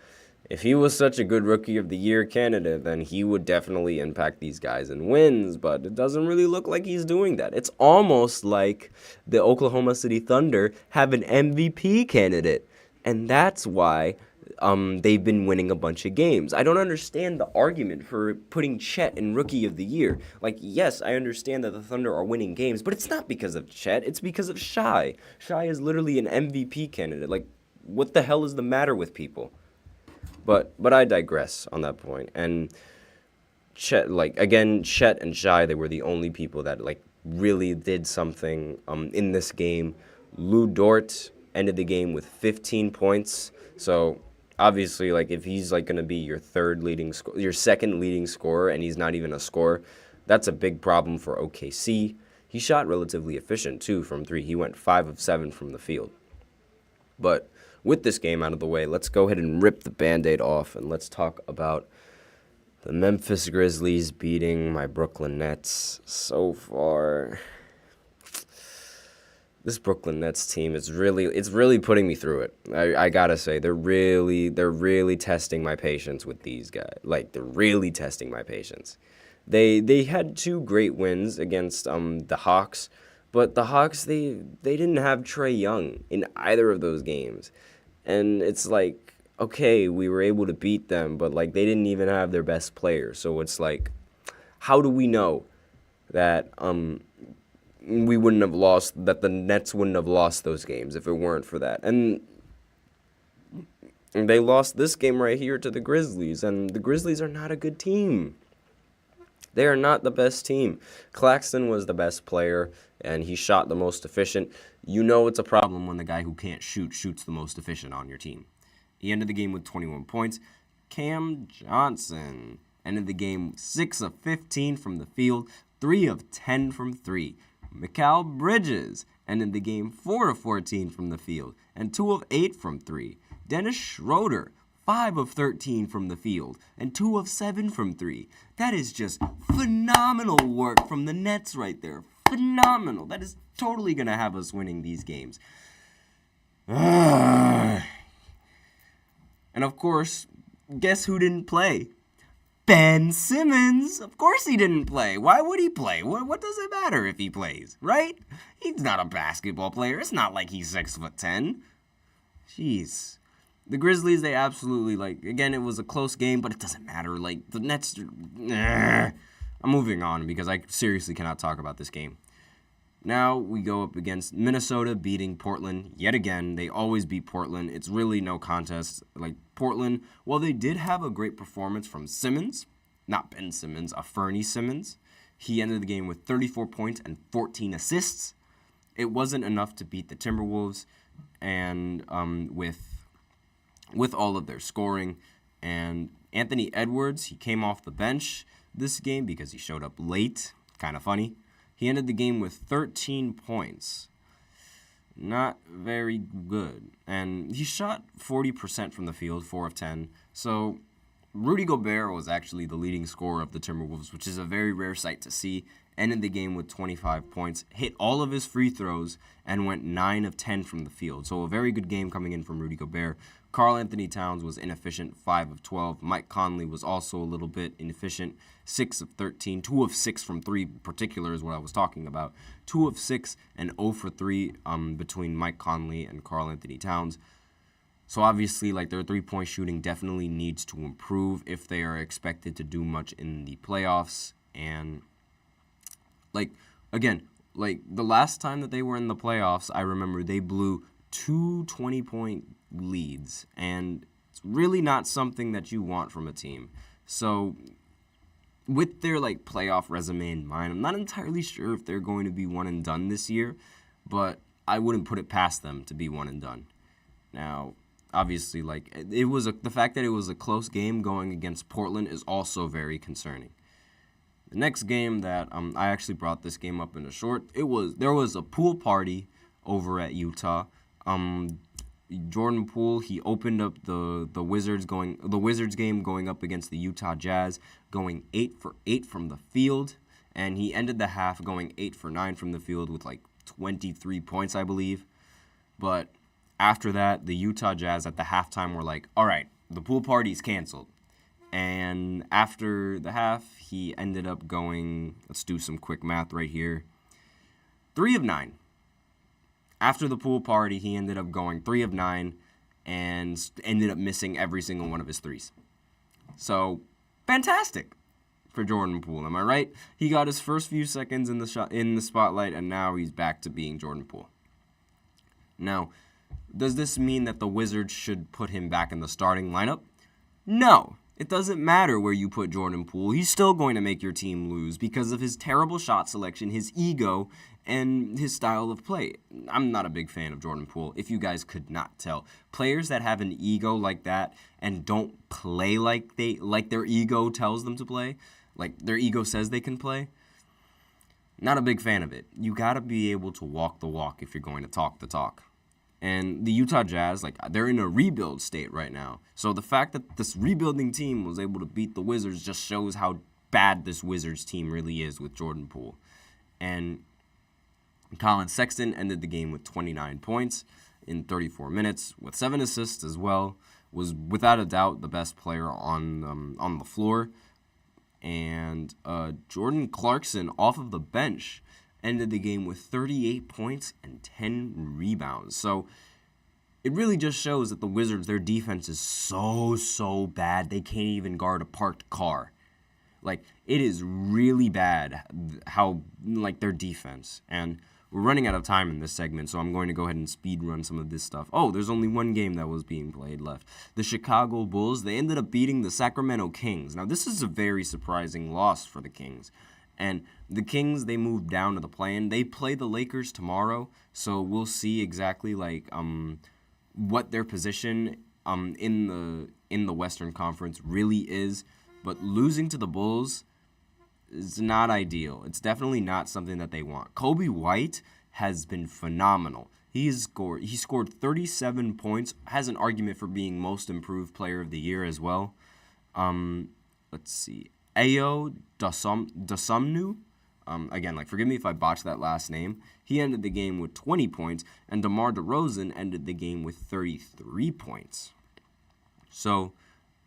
If he was such a good Rookie of the Year candidate, then he would definitely impact these guys in wins, but it doesn't really look like he's doing that. It's almost like the Oklahoma City Thunder have an MVP candidate, and that's why they've been winning a bunch of games. I don't understand the argument for putting Chet in Rookie of the Year. Yes, I understand that the Thunder are winning games, but it's not because of Chet. It's because of Shai. Shai is literally an MVP candidate. What the hell is the matter with people? But I digress on that point. And Chet, Chet and Shai, they were the only people that really did something in this game. Lou Dort ended the game with 15 points. So obviously, if he's going to be your your second leading scorer, and he's not even a scorer, that's a big problem for OKC. He shot relatively efficient too from 3. He went 5 of 7 from the field. But with this game out of the way, let's go ahead and rip the Band-Aid off, and let's talk about the Memphis Grizzlies beating my Brooklyn Nets. So far, This Brooklyn Nets team is really putting me through it. I gotta say, they're really testing my patience with these guys. Like, they're really testing my patience. They had 2 great wins against the Hawks, but the Hawks they didn't have Trae Young in either of those games, and it's like, okay, we were able to beat them, but like they didn't even have their best player. So it's like, how do we know that we wouldn't have lost, that the Nets wouldn't have lost those games if it weren't for that? And they lost this game right here to the Grizzlies, and the Grizzlies are not a good team. They are not the best team. Claxton was the best player, and he shot the most efficient. You know it's a problem when the guy who can't shoot shoots the most efficient on your team. He ended the game with 21 points. Cam Johnson ended the game 6 of 15 from the field, 3 of 10 from 3. Mikal Bridges ended the game 4 of 14 from the field and 2 of 8 from 3. Dennis Schroeder, 5 of 13 from the field and 2 of 7 from 3. That is just phenomenal work from the Nets right there. Phenomenal. That is totally going to have us winning these games. And of course, guess who didn't play? Ben Simmons. Of course he didn't play. Why would he play? What does it matter if he plays, right? He's not a basketball player. It's not like he's 6'10". Jeez. The Grizzlies, they absolutely, again, it was a close game, but it doesn't matter. The Nets, I'm moving on because I seriously cannot talk about this game. Now we go up against Minnesota beating Portland yet again. They always beat Portland. It's really no contest. Portland, well, they did have a great performance from Simmons, not Ben Simmons, Fernie Simmons. He ended the game with 34 points and 14 assists. It wasn't enough to beat the Timberwolves, and with all of their scoring. And Anthony Edwards, he came off the bench this game because he showed up late. Kind of funny. He ended the game with 13 points. Not very good. And he shot 40% from the field, 4 of 10. So Rudy Gobert was actually the leading scorer of the Timberwolves, which is a very rare sight to see. Ended the game with 25 points, hit all of his free throws, and went 9 of 10 from the field. So a very good game coming in from Rudy Gobert. Karl Anthony Towns was inefficient, 5 of 12. Mike Conley was also a little bit inefficient, 6 of 13. 2 of 6 from 3 in particular is what I was talking about. 2 of 6 and 0 for 3 between Mike Conley and Karl Anthony Towns. So obviously, their three-point shooting definitely needs to improve if they are expected to do much in the playoffs. And again, the last time that they were in the playoffs, I remember they blew 2 20-point leads, and it's really not something that you want from a team. So with their playoff resume in mind, I'm not entirely sure if they're going to be one and done this year, but I wouldn't put it past them to be one and done. Now, obviously, the fact that it was a close game going against Portland is also very concerning. The next game that I actually brought this game up in a short. There was a pool party over at Utah. Jordan Poole, he opened up the Wizards game going up against the Utah Jazz, going 8 for 8 from the field, and he ended the half going 8 for 9 from the field with 23 points, I believe. But after that, the Utah Jazz at the halftime were like, all right, the pool party's canceled. And after the half, he ended up going, let's do some quick math right here, 3 of 9. After the pool party, he ended up going 3 of 9 and ended up missing every single one of his threes. So, fantastic for Jordan Poole, am I right? He got his first few seconds in the spotlight, and now he's back to being Jordan Poole. Now, does this mean that the Wizards should put him back in the starting lineup? No. It doesn't matter where you put Jordan Poole. He's still going to make your team lose because of his terrible shot selection, his ego, and his style of play. I'm not a big fan of Jordan Poole, if you guys could not tell. Players that have an ego like that and don't play like their ego tells them to play, like their ego says they can play, not a big fan of it. You got to be able to walk the walk if you're going to talk the talk. And the Utah Jazz, they're in a rebuild state right now. So the fact that this rebuilding team was able to beat the Wizards just shows how bad this Wizards team really is with Jordan Poole. And Colin Sexton ended the game with 29 points in 34 minutes with 7 assists as well. Was without a doubt the best player on the floor. And Jordan Clarkson off of the bench ended the game with 38 points and 10 rebounds. So it really just shows that the Wizards, their defense is so bad they can't even guard a parked car. Like, it is really bad how, like, their defense. And we're running out of time in this segment, so I'm going to go ahead and speed run some of this stuff. Oh, there's only one game that was being played left. The Chicago Bulls, they ended up beating the Sacramento Kings. Now, this is a very surprising loss for the Kings. And the Kings, they moved down to the play-in. They play the Lakers tomorrow, so we'll see exactly, like, what their position in the Western Conference really is. But losing to the Bulls is not ideal. It's definitely not something that they want. Kobe White has been phenomenal. He scored 37 points, has an argument for being most improved player of the year as well. Let's see. Ayo Dosunmu, again, like, forgive me if I botched that last name. He ended the game with 20 points, and DeMar DeRozan ended the game with 33 points. So,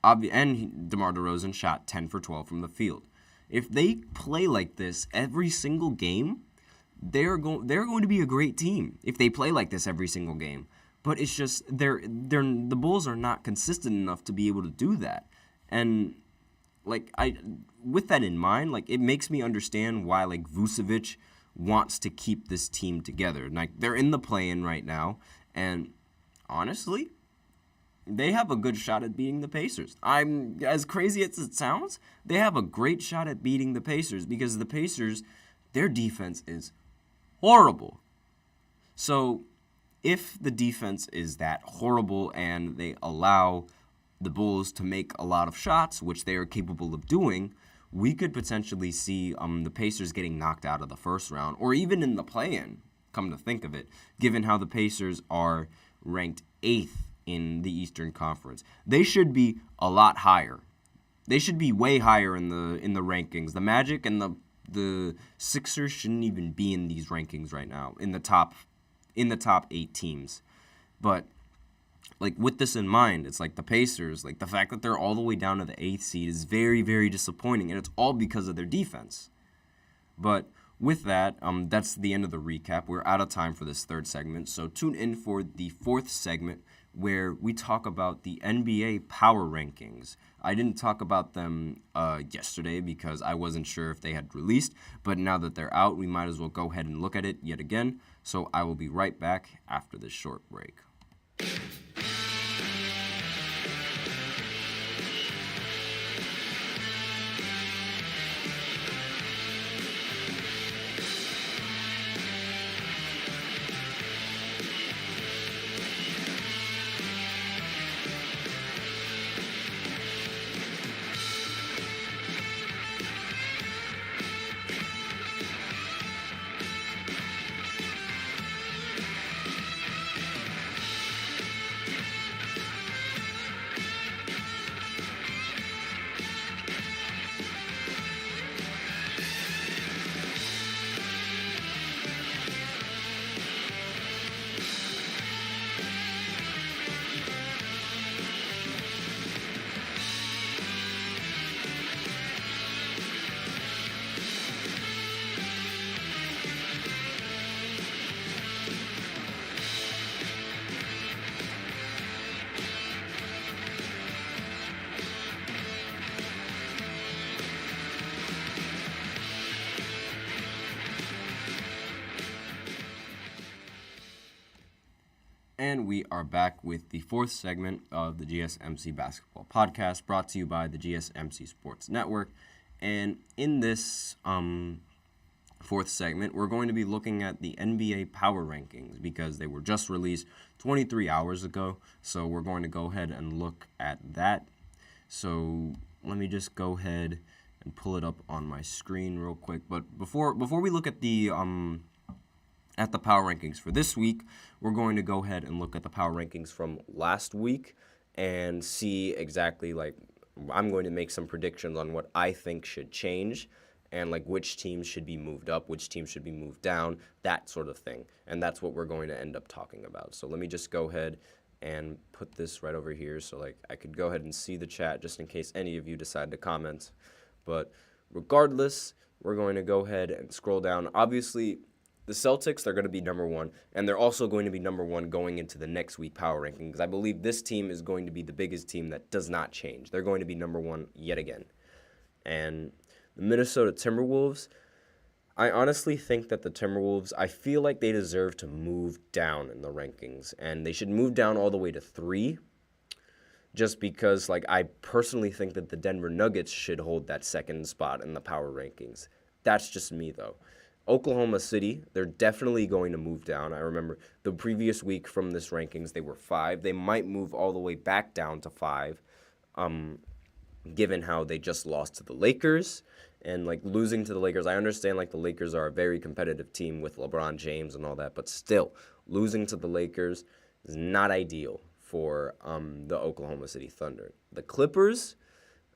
and DeMar DeRozan shot 10 for 12 from the field. If they play like this every single game, they're going to be a great team if they play like this every single game. But it's just the Bulls are not consistent enough to be able to do that. And like, with that in mind, like, it makes me understand why, like, Vucevic wants to keep this team together. Like, they're in the play-in right now, and honestly, they have a good shot at beating the Pacers. As crazy as it sounds, they have a great shot at beating the Pacers because the Pacers, their defense is horrible. So if the defense is that horrible and they allow the Bulls to make a lot of shots, which they are capable of doing, we could potentially see the Pacers getting knocked out of the first round or even in the play-in, come to think of it, given how the Pacers are ranked 8th in the Eastern Conference. They should be a lot higher. They should be way higher in the rankings. The Magic and the Sixers shouldn't even be in these rankings right now in the top 8 teams. But like, with this in mind, it's like the Pacers, like, the fact that they're all the way down to the 8th seed is very, very disappointing, and it's all because of their defense. But with that, that's the end of the recap. We're out of time for this third segment, so tune in for the fourth segment, where we talk about the NBA power rankings. I didn't talk about them yesterday because I wasn't sure if they had released, but now that they're out, we might as well go ahead and look at it yet again. So I will be right back after this short break. And we are back with the fourth segment of the GSMC Basketball Podcast, brought to you by the GSMC Sports Network. And in this fourth segment, we're going to be looking at the NBA Power Rankings because they were just released 23 hours ago. So we're going to go ahead and look at that. So let me just go ahead and pull it up on my screen real quick. But before we look at the power rankings for this week, we're going to go ahead and look at the power rankings from last week and see exactly, like, I'm going to make some predictions on what I think should change and like which teams should be moved up, which teams should be moved down, that sort of thing. And that's what we're going to end up talking about. So let me just go ahead and put this right over here so like I could go ahead and see the chat just in case any of you decide to comment. But regardless, we're going to go ahead and scroll down. Obviously, the Celtics, they're going to be number one, and they're also going to be number one going into the next week power rankings. I believe this team is going to be the biggest team that does not change. They're going to be number one yet again. And the Minnesota Timberwolves, I honestly think that the Timberwolves, I feel like they deserve to move down in the rankings, and they should move down all the way to 3, just because like I personally think that the Denver Nuggets should hold that second spot in the power rankings. That's just me, though. Oklahoma City, they're definitely going to move down. I remember the previous week from this rankings, they were 5. They might move all the way back down to 5, given how they just lost to the Lakers. And, like, losing to the Lakers, I understand, like, the Lakers are a very competitive team with LeBron James and all that, but still, losing to the Lakers is not ideal for the Oklahoma City Thunder. The Clippers,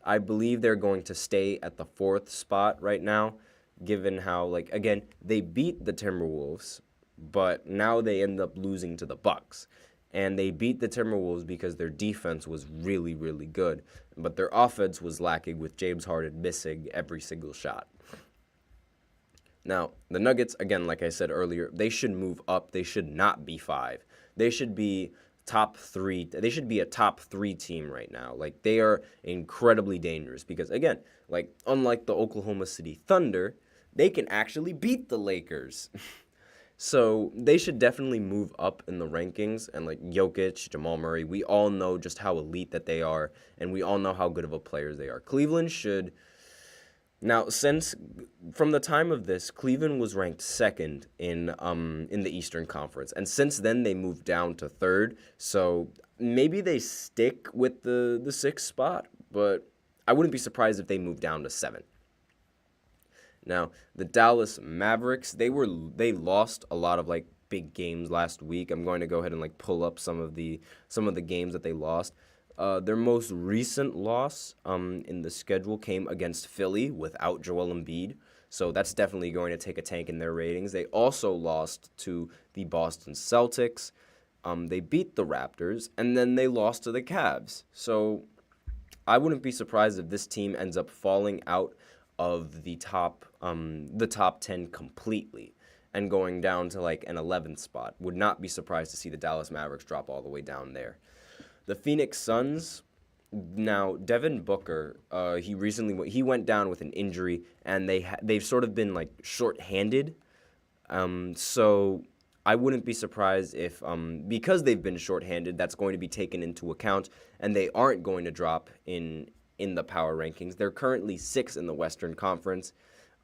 I believe they're going to stay at the 4th spot right now, given how, like, again, they beat the Timberwolves, but now they end up losing to the Bucks. And they beat the Timberwolves because their defense was really, really good, but their offense was lacking with James Harden missing every single shot. Now, the Nuggets, again, like I said earlier, they should move up. They should not be 5. They should be top 3. They should be a top 3 team right now. Like, they are incredibly dangerous because, again, like, unlike the Oklahoma City Thunder, they can actually beat the Lakers. So they should definitely move up in the rankings. And like Jokic, Jamal Murray, we all know just how elite that they are, and we all know how good of a players they are. Cleveland should. Now, since from the time of this, Cleveland was ranked 2nd in the Eastern Conference, and since then they moved down to 3rd. So maybe they stick with the 6th spot, but I wouldn't be surprised if they move down to 7th. Now, the Dallas Mavericks, they lost a lot of like big games last week. I'm going to go ahead and like pull up some of the games that they lost. Their most recent loss in the schedule came against Philly without Joel Embiid. So that's definitely going to take a tank in their ratings. They also lost to the Boston Celtics. They beat the Raptors, and then they lost to the Cavs. So I wouldn't be surprised if this team ends up falling out of the top 10 completely and going down to like an 11th spot. Would not be surprised to see the Dallas Mavericks drop all the way down there. The Phoenix Suns, now Devin Booker, he went down with an injury, and they've sort of been like short-handed. So I wouldn't be surprised if because they've been short-handed, that's going to be taken into account, and they aren't going to drop in the power rankings. They're currently 6th in the Western Conference.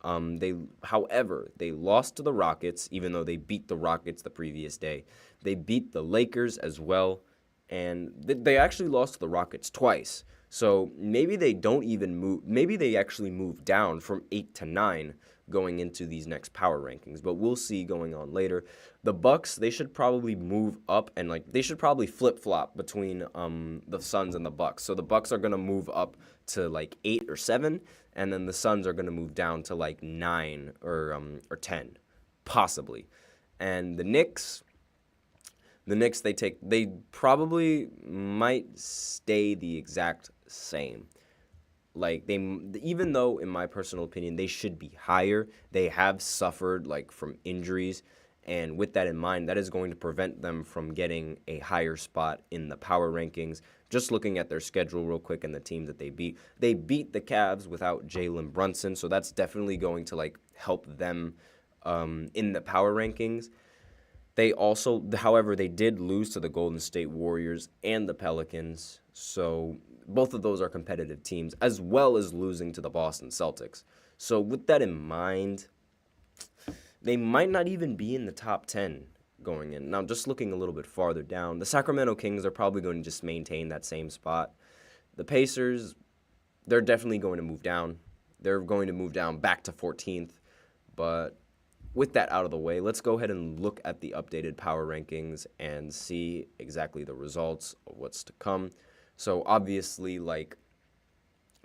However, they lost to the Rockets, even though they beat the Rockets the previous day. They beat the Lakers as well, and they actually lost to the Rockets twice. So maybe they don't even move. Maybe they actually move down from 8 to 9 going into these next power rankings, but we'll see going on later. The Bucks, they should probably move up, and like they should probably flip-flop between the Suns and the Bucks. So the Bucks are going to move up to like 8 or 7, and then the Suns are going to move down to like 9 or 10 possibly. And the Knicks, they probably might stay the exact same. Like even though in my personal opinion they should be higher, they have suffered like from injuries, and with that in mind, that is going to prevent them from getting a higher spot in the power rankings. Just looking at their schedule real quick and the teams that they beat the Cavs without Jalen Brunson, so that's definitely going to like help them in the power rankings. They also, however, they did lose to the Golden State Warriors and the Pelicans, so both of those are competitive teams, as well as losing to the Boston Celtics. So with that in mind, they might not even be in the top 10 going in. Now, just looking a little bit farther down, the Sacramento Kings are probably going to just maintain that same spot. The Pacers, they're definitely going to move down. They're going to move down back to 14th, but with that out of the way, let's go ahead and look at the updated power rankings and see exactly the results of what's to come. So obviously, like,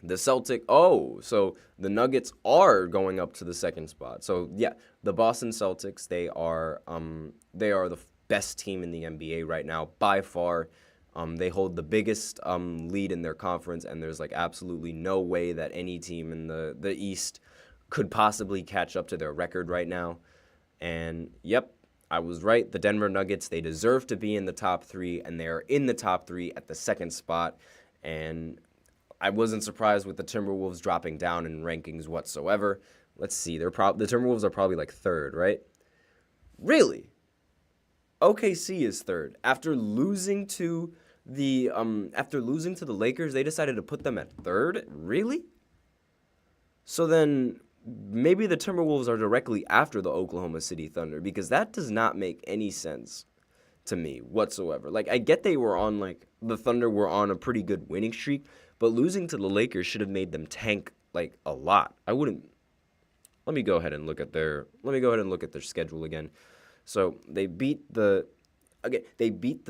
So the Nuggets are going up to the second spot. So yeah, the Boston Celtics, they are the best team in the NBA right now by far. They hold the biggest lead in their conference, and there's like absolutely no way that any team in the East could possibly catch up to their record right now. And yep, I was right. The Denver Nuggets, they deserve to be in the top 3, and they're in the top 3 at the second spot. And I wasn't surprised with the Timberwolves dropping down in rankings whatsoever. Let's see, the Timberwolves are probably like 3rd, right? Really? OKC is 3rd. After losing to the Lakers, they decided to put them at 3rd? Really? So then maybe the Timberwolves are directly after the Oklahoma City Thunder, because that does not make any sense to me whatsoever. Like, I get they were on, like, the Thunder were on a pretty good winning streak, but losing to the Lakers should have made them tank, like, a lot. Let me go ahead and look at their schedule again. So they beat the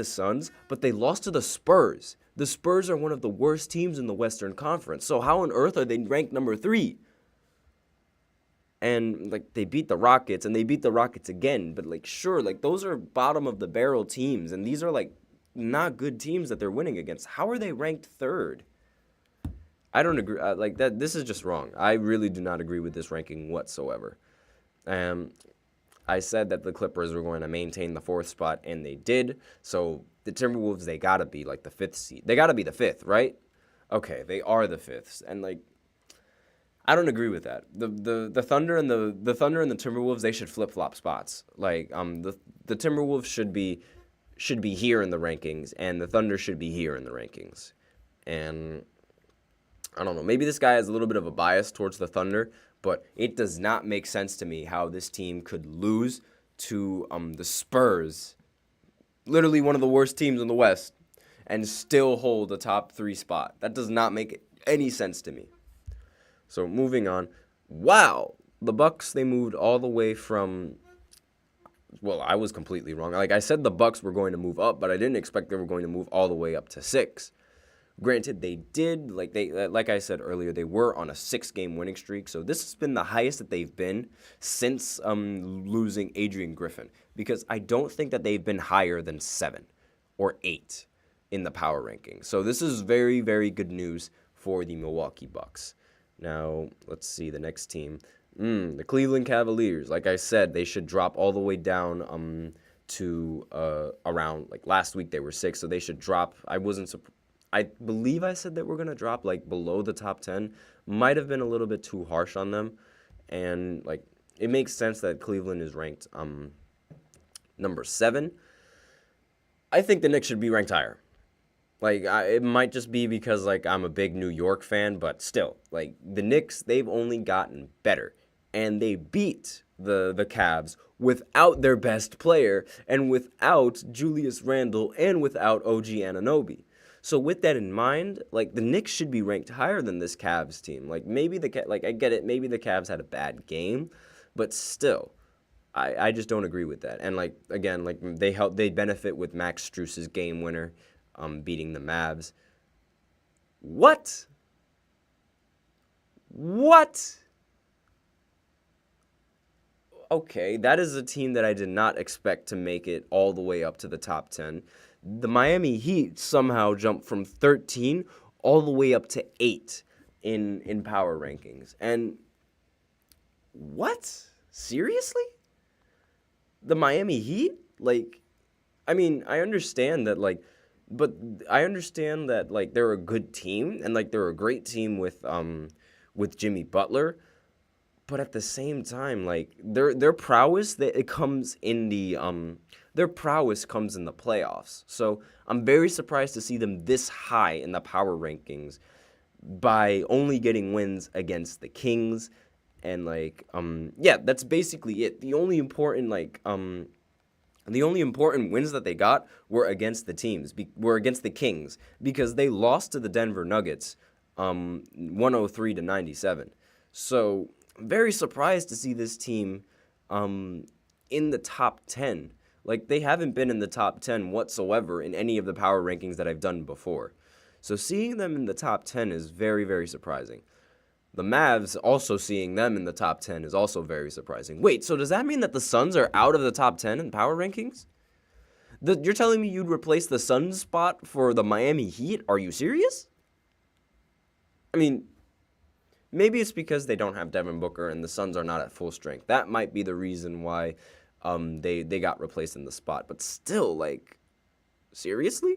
Suns, but they lost to the Spurs. The Spurs are one of the worst teams in the Western Conference. So how on earth are they ranked number 3? And, like, they beat the Rockets, and they beat the Rockets again. But, like, sure, like, those are bottom-of-the-barrel teams, and these are, like, not good teams that they're winning against. How are they ranked 3rd? I don't agree. Like, that. This is just wrong. I really do not agree with this ranking whatsoever. I said that the Clippers were going to maintain the 4th spot, and they did. So the Timberwolves, they got to be, like, the 5th seed. They got to be the 5th, right? Okay, they are the 5th. And, like, I don't agree with that. The Thunder and the Timberwolves, they should flip-flop spots. Like, the Timberwolves should be here in the rankings, and the Thunder should be here in the rankings. And I don't know, maybe this guy has a little bit of a bias towards the Thunder, but it does not make sense to me how this team could lose to the Spurs, literally one of the worst teams in the West, and still hold a top 3 spot. That does not make any sense to me. So moving on. Wow, the Bucks, they moved all the way from, well, I was completely wrong. Like I said, the Bucks were going to move up, but I didn't expect they were going to move all the way up to 6. Granted, they did, like I said earlier, they were on a 6-game winning streak. So this has been the highest that they've been since losing Adrian Griffin, because I don't think that they've been higher than 7 or 8 in the power rankings. So this is very, very good news for the Milwaukee Bucks. Now, let's see the next team. The Cleveland Cavaliers. Like I said, they should drop all the way down to around, like last week they were 6, so they should drop. I believe I said that we're going to drop like below the top 10. Might have been a little bit too harsh on them. And like it makes sense that Cleveland is ranked number 7. I think the Knicks should be ranked higher. Like, it might just be because, like, I'm a big New York fan, but still, like, the Knicks, they've only gotten better. And they beat the Cavs without their best player and without Julius Randle and without OG Anunoby. So with that in mind, like, the Knicks should be ranked higher than this Cavs team. Like, maybe I get it, maybe the Cavs had a bad game, but still, I just don't agree with that. And, like, again, like, they benefit with Max Strus's game winner. Beating the Mavs. What? Okay, that is a team that I did not expect to make it all the way up to the top 10. The Miami Heat somehow jumped from 13 all the way up to 8 in power rankings. And what? Seriously? The Miami Heat? Like, I mean, I understand that, like, they're a good team and like they're a great team with Jimmy Butler, but at the same time, like their prowess comes in the playoffs. So I'm very surprised to see them this high in the power rankings by only getting wins against the Kings and like that's basically it. The only important wins that they got were against the Kings, because they lost to the Denver Nuggets 103-97. So I'm very surprised to see this team in the top 10. Like, they haven't been in the top 10 whatsoever in any of the power rankings that I've done before. So seeing them in the top 10 is very, very surprising. The Mavs, also seeing them in the top 10 is also very surprising. Wait, so does that mean that the Suns are out of the top 10 in power rankings? You're telling me you'd replace the Suns spot for the Miami Heat? Are you serious? I mean, maybe it's because they don't have Devin Booker and the Suns are not at full strength. That might be the reason why they got replaced in the spot. But still, like, seriously?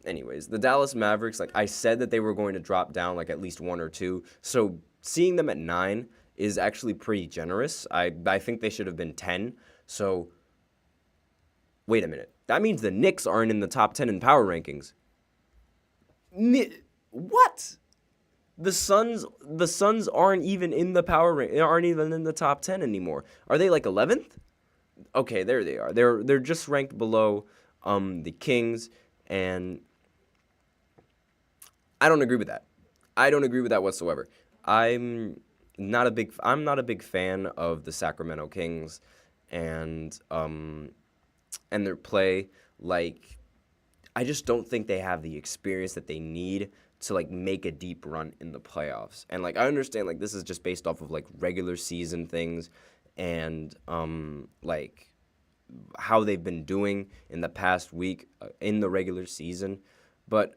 Anyways, the Dallas Mavericks, like I said that they were going to drop down like at least 1 or 2. So seeing them at 9 is actually pretty generous. I think they should have been 10. So wait a minute. That means the Knicks aren't in the top 10 in power rankings. What? The Suns aren't even in the aren't even in the top 10 anymore. Are they like 11th? Okay, there they are. They're just ranked below the Kings, and I don't agree with that. I don't agree with that whatsoever. I'm not a big fan of the Sacramento Kings and their play. Like, I just don't think they have the experience that they need to like make a deep run in the playoffs. And like I understand like this is just based off of like regular season things and like how they've been doing in the past week in the regular season, but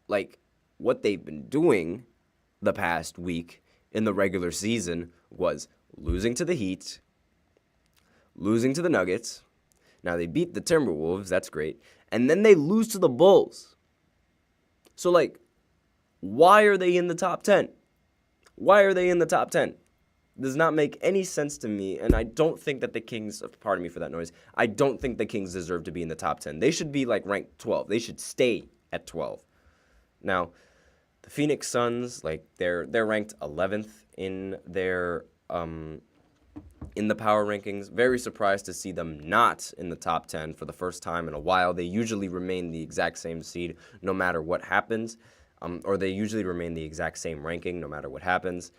like what they've been doing the past week in the regular season was losing to the Heat, losing to the Nuggets. Now they beat the Timberwolves, that's great. And then they lose to the Bulls. So, like, why are they in the top 10? Why are they in the top 10? Does not make any sense to me, and I don't think that the Kings, pardon me for that noise, I don't think the Kings deserve to be in the top 10. They should be, like, ranked 12. They should stay at 12. Now, the Phoenix Suns, like, they're ranked 11th in their, in the power rankings. Very surprised to see them not in the top 10 for the first time in a while. They usually remain the exact same seed no matter what happens, or they usually remain the exact same ranking no matter what happens.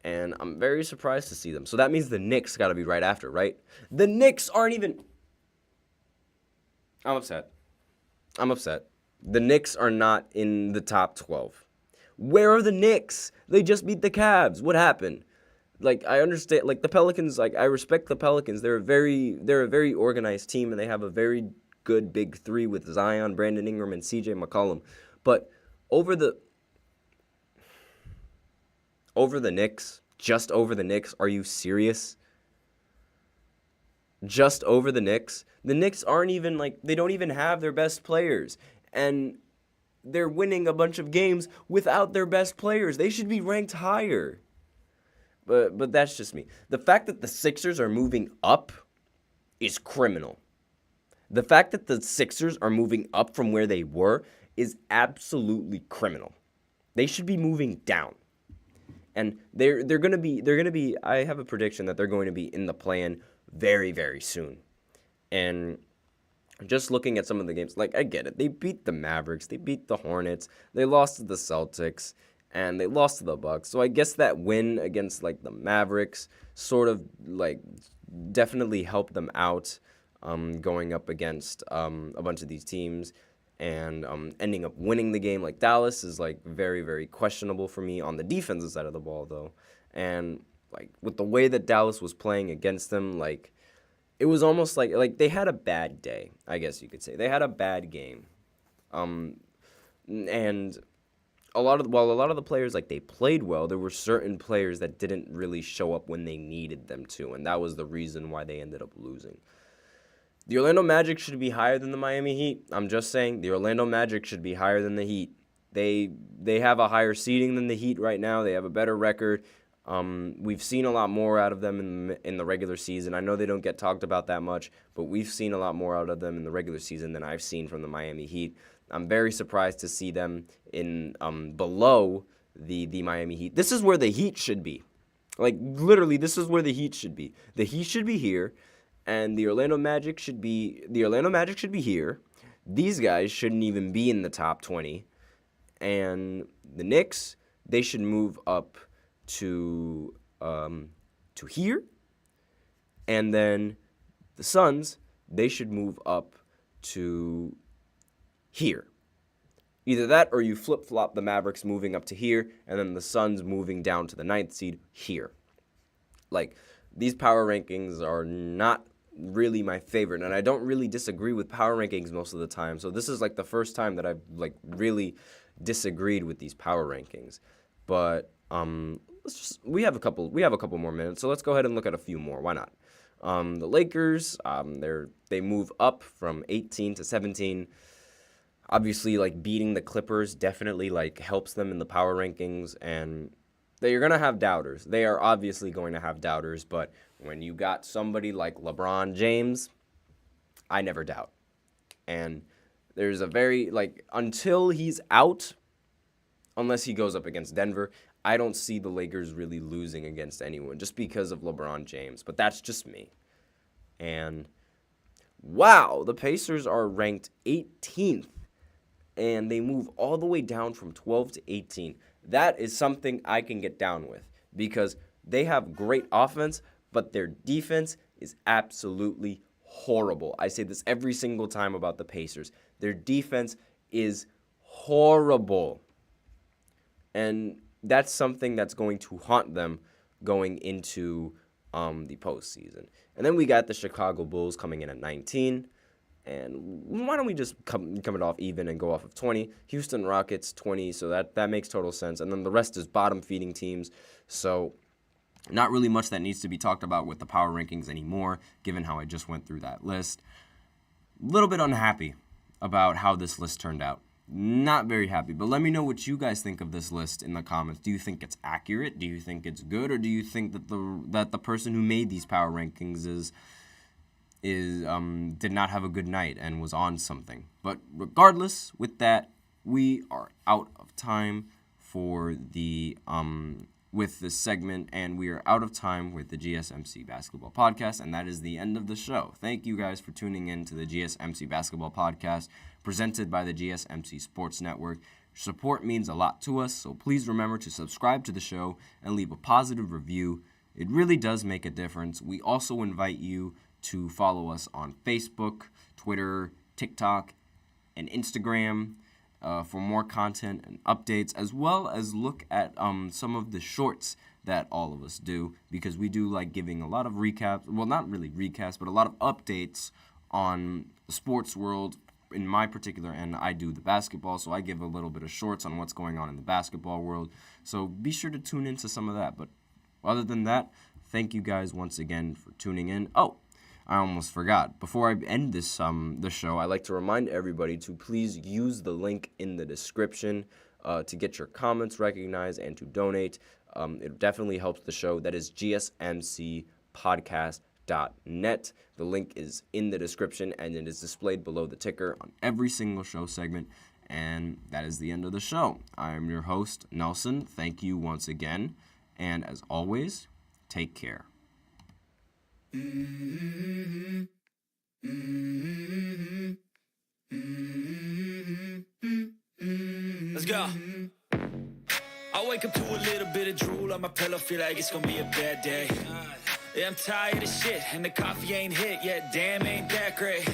And I'm very surprised to see them. So that means the Knicks got to be right after, right? The Knicks aren't even... I'm upset. The Knicks are not in the top 12. Where are the Knicks? They just beat the Cavs. What happened? Like, I understand, like, the Pelicans, like, I respect the Pelicans. They're a very organized team, and they have a very good big three with Zion, Brandon Ingram, and CJ McCollum. But over the Knicks, just over the Knicks, are you serious? Just over the Knicks? The Knicks aren't even, like, they don't even have their best players. And they're winning a bunch of games without their best players. They should be ranked higher. But that's just me. The fact that the Sixers are moving up is criminal. The fact that the Sixers are moving up from where they were is absolutely criminal. They should be moving down. And they're gonna be I have a prediction that they're going to be in the play-in very, very soon. And just looking at some of the games, like, I get it. They beat the Mavericks, they beat the Hornets, they lost to the Celtics, and they lost to the Bucks. So I guess that win against, like, the Mavericks sort of, like, definitely helped them out going up against a bunch of these teams and ending up winning the game. Like, Dallas is, like, very, very questionable for me on the defensive side of the ball, though. And, like, with the way that Dallas was playing against them, like, it was almost like they had a bad day, I guess you could say. They had a bad game. And a lot of the players, like, they played well, there were certain players that didn't really show up when they needed them to, and that was the reason why they ended up losing. The Orlando Magic should be higher than the Miami Heat. I'm just saying, the Orlando Magic should be higher than the Heat. They have a higher seeding than the Heat right now. They have a better record. We've seen a lot more out of them in the regular season. I know they don't get talked about that much, but we've seen a lot more out of them in the regular season than I've seen from the Miami Heat. I'm very surprised to see them in below the Miami Heat. This is where the Heat should be. Like, literally, this is where the Heat should be. The Heat should be here, and the Orlando Magic should be here. These guys shouldn't even be in the top 20. And the Knicks, they should move up to here. And then the Suns, they should move up to here. Either that or you flip-flop the Mavericks moving up to here, and then the Suns moving down to the 9th seed here. Like, these power rankings are not really my favorite, and I don't really disagree with power rankings most of the time. So this is like the first time that I've like really disagreed with these power rankings. But we have a couple more minutes, so let's go ahead and look at a few more. Why not? The Lakers, they move up from 18 to 17. Obviously, like, beating the Clippers definitely like helps them in the power rankings, and you're going to have doubters. They are obviously going to have doubters, but when you got somebody like LeBron James, I never doubt. And there's a very, like, until he's out, unless he goes up against Denver, I don't see the Lakers really losing against anyone just because of LeBron James. But that's just me. And wow, the Pacers are ranked 18th, and they move all the way down from 12 to 18. That is something I can get down with because they have great offense, but their defense is absolutely horrible. I say this every single time about the Pacers. Their defense is horrible. And that's something that's going to haunt them going into the postseason. And then we got the Chicago Bulls coming in at 19. And why don't we just come it off even and go off of 20? Houston Rockets, 20, so that makes total sense. And then the rest is bottom-feeding teams. So not really much that needs to be talked about with the power rankings anymore, given how I just went through that list. A little bit unhappy about how this list turned out. Not very happy, but let me know what you guys think of this list in the comments. Do you think it's accurate? Do you think it's good? Or do you think that the person who made these power rankings did not have a good night and was on something? But regardless, with that, we are out of time for the with this segment, and we are out of time with the GSMC Basketball Podcast, and that is the end of the show. Thank you guys for tuning in to the GSMC Basketball Podcast, presented by the GSMC Sports Network. Your support means a lot to us, so please remember to subscribe to the show and leave a positive review. It really does make a difference. We also invite you to follow us on Facebook, Twitter, TikTok, and Instagram for more content and updates, as well as look at some of the shorts that all of us do, because we do like giving a lot of recaps, well, not really recaps, but a lot of updates on the sports world. In my particular end, I do the basketball, so I give a little bit of shorts on what's going on in the basketball world. So be sure to tune into some of that. But other than that, thank you guys once again for tuning in. Oh, I almost forgot. Before I end this show, I like to remind everybody to please use the link in the description to get your comments recognized and to donate. It definitely helps the show. That is GSMCPodcast.net. The link is in the description, and it is displayed below the ticker on every single show segment. And that is the end of the show. I am your host, Nelson. Thank you once again. And as always, take care. Let's go. I wake up to a little bit of drool on my pillow, feel like it's gonna be a bad day. Yeah, I'm tired of shit, and the coffee ain't hit yet, damn, ain't that great.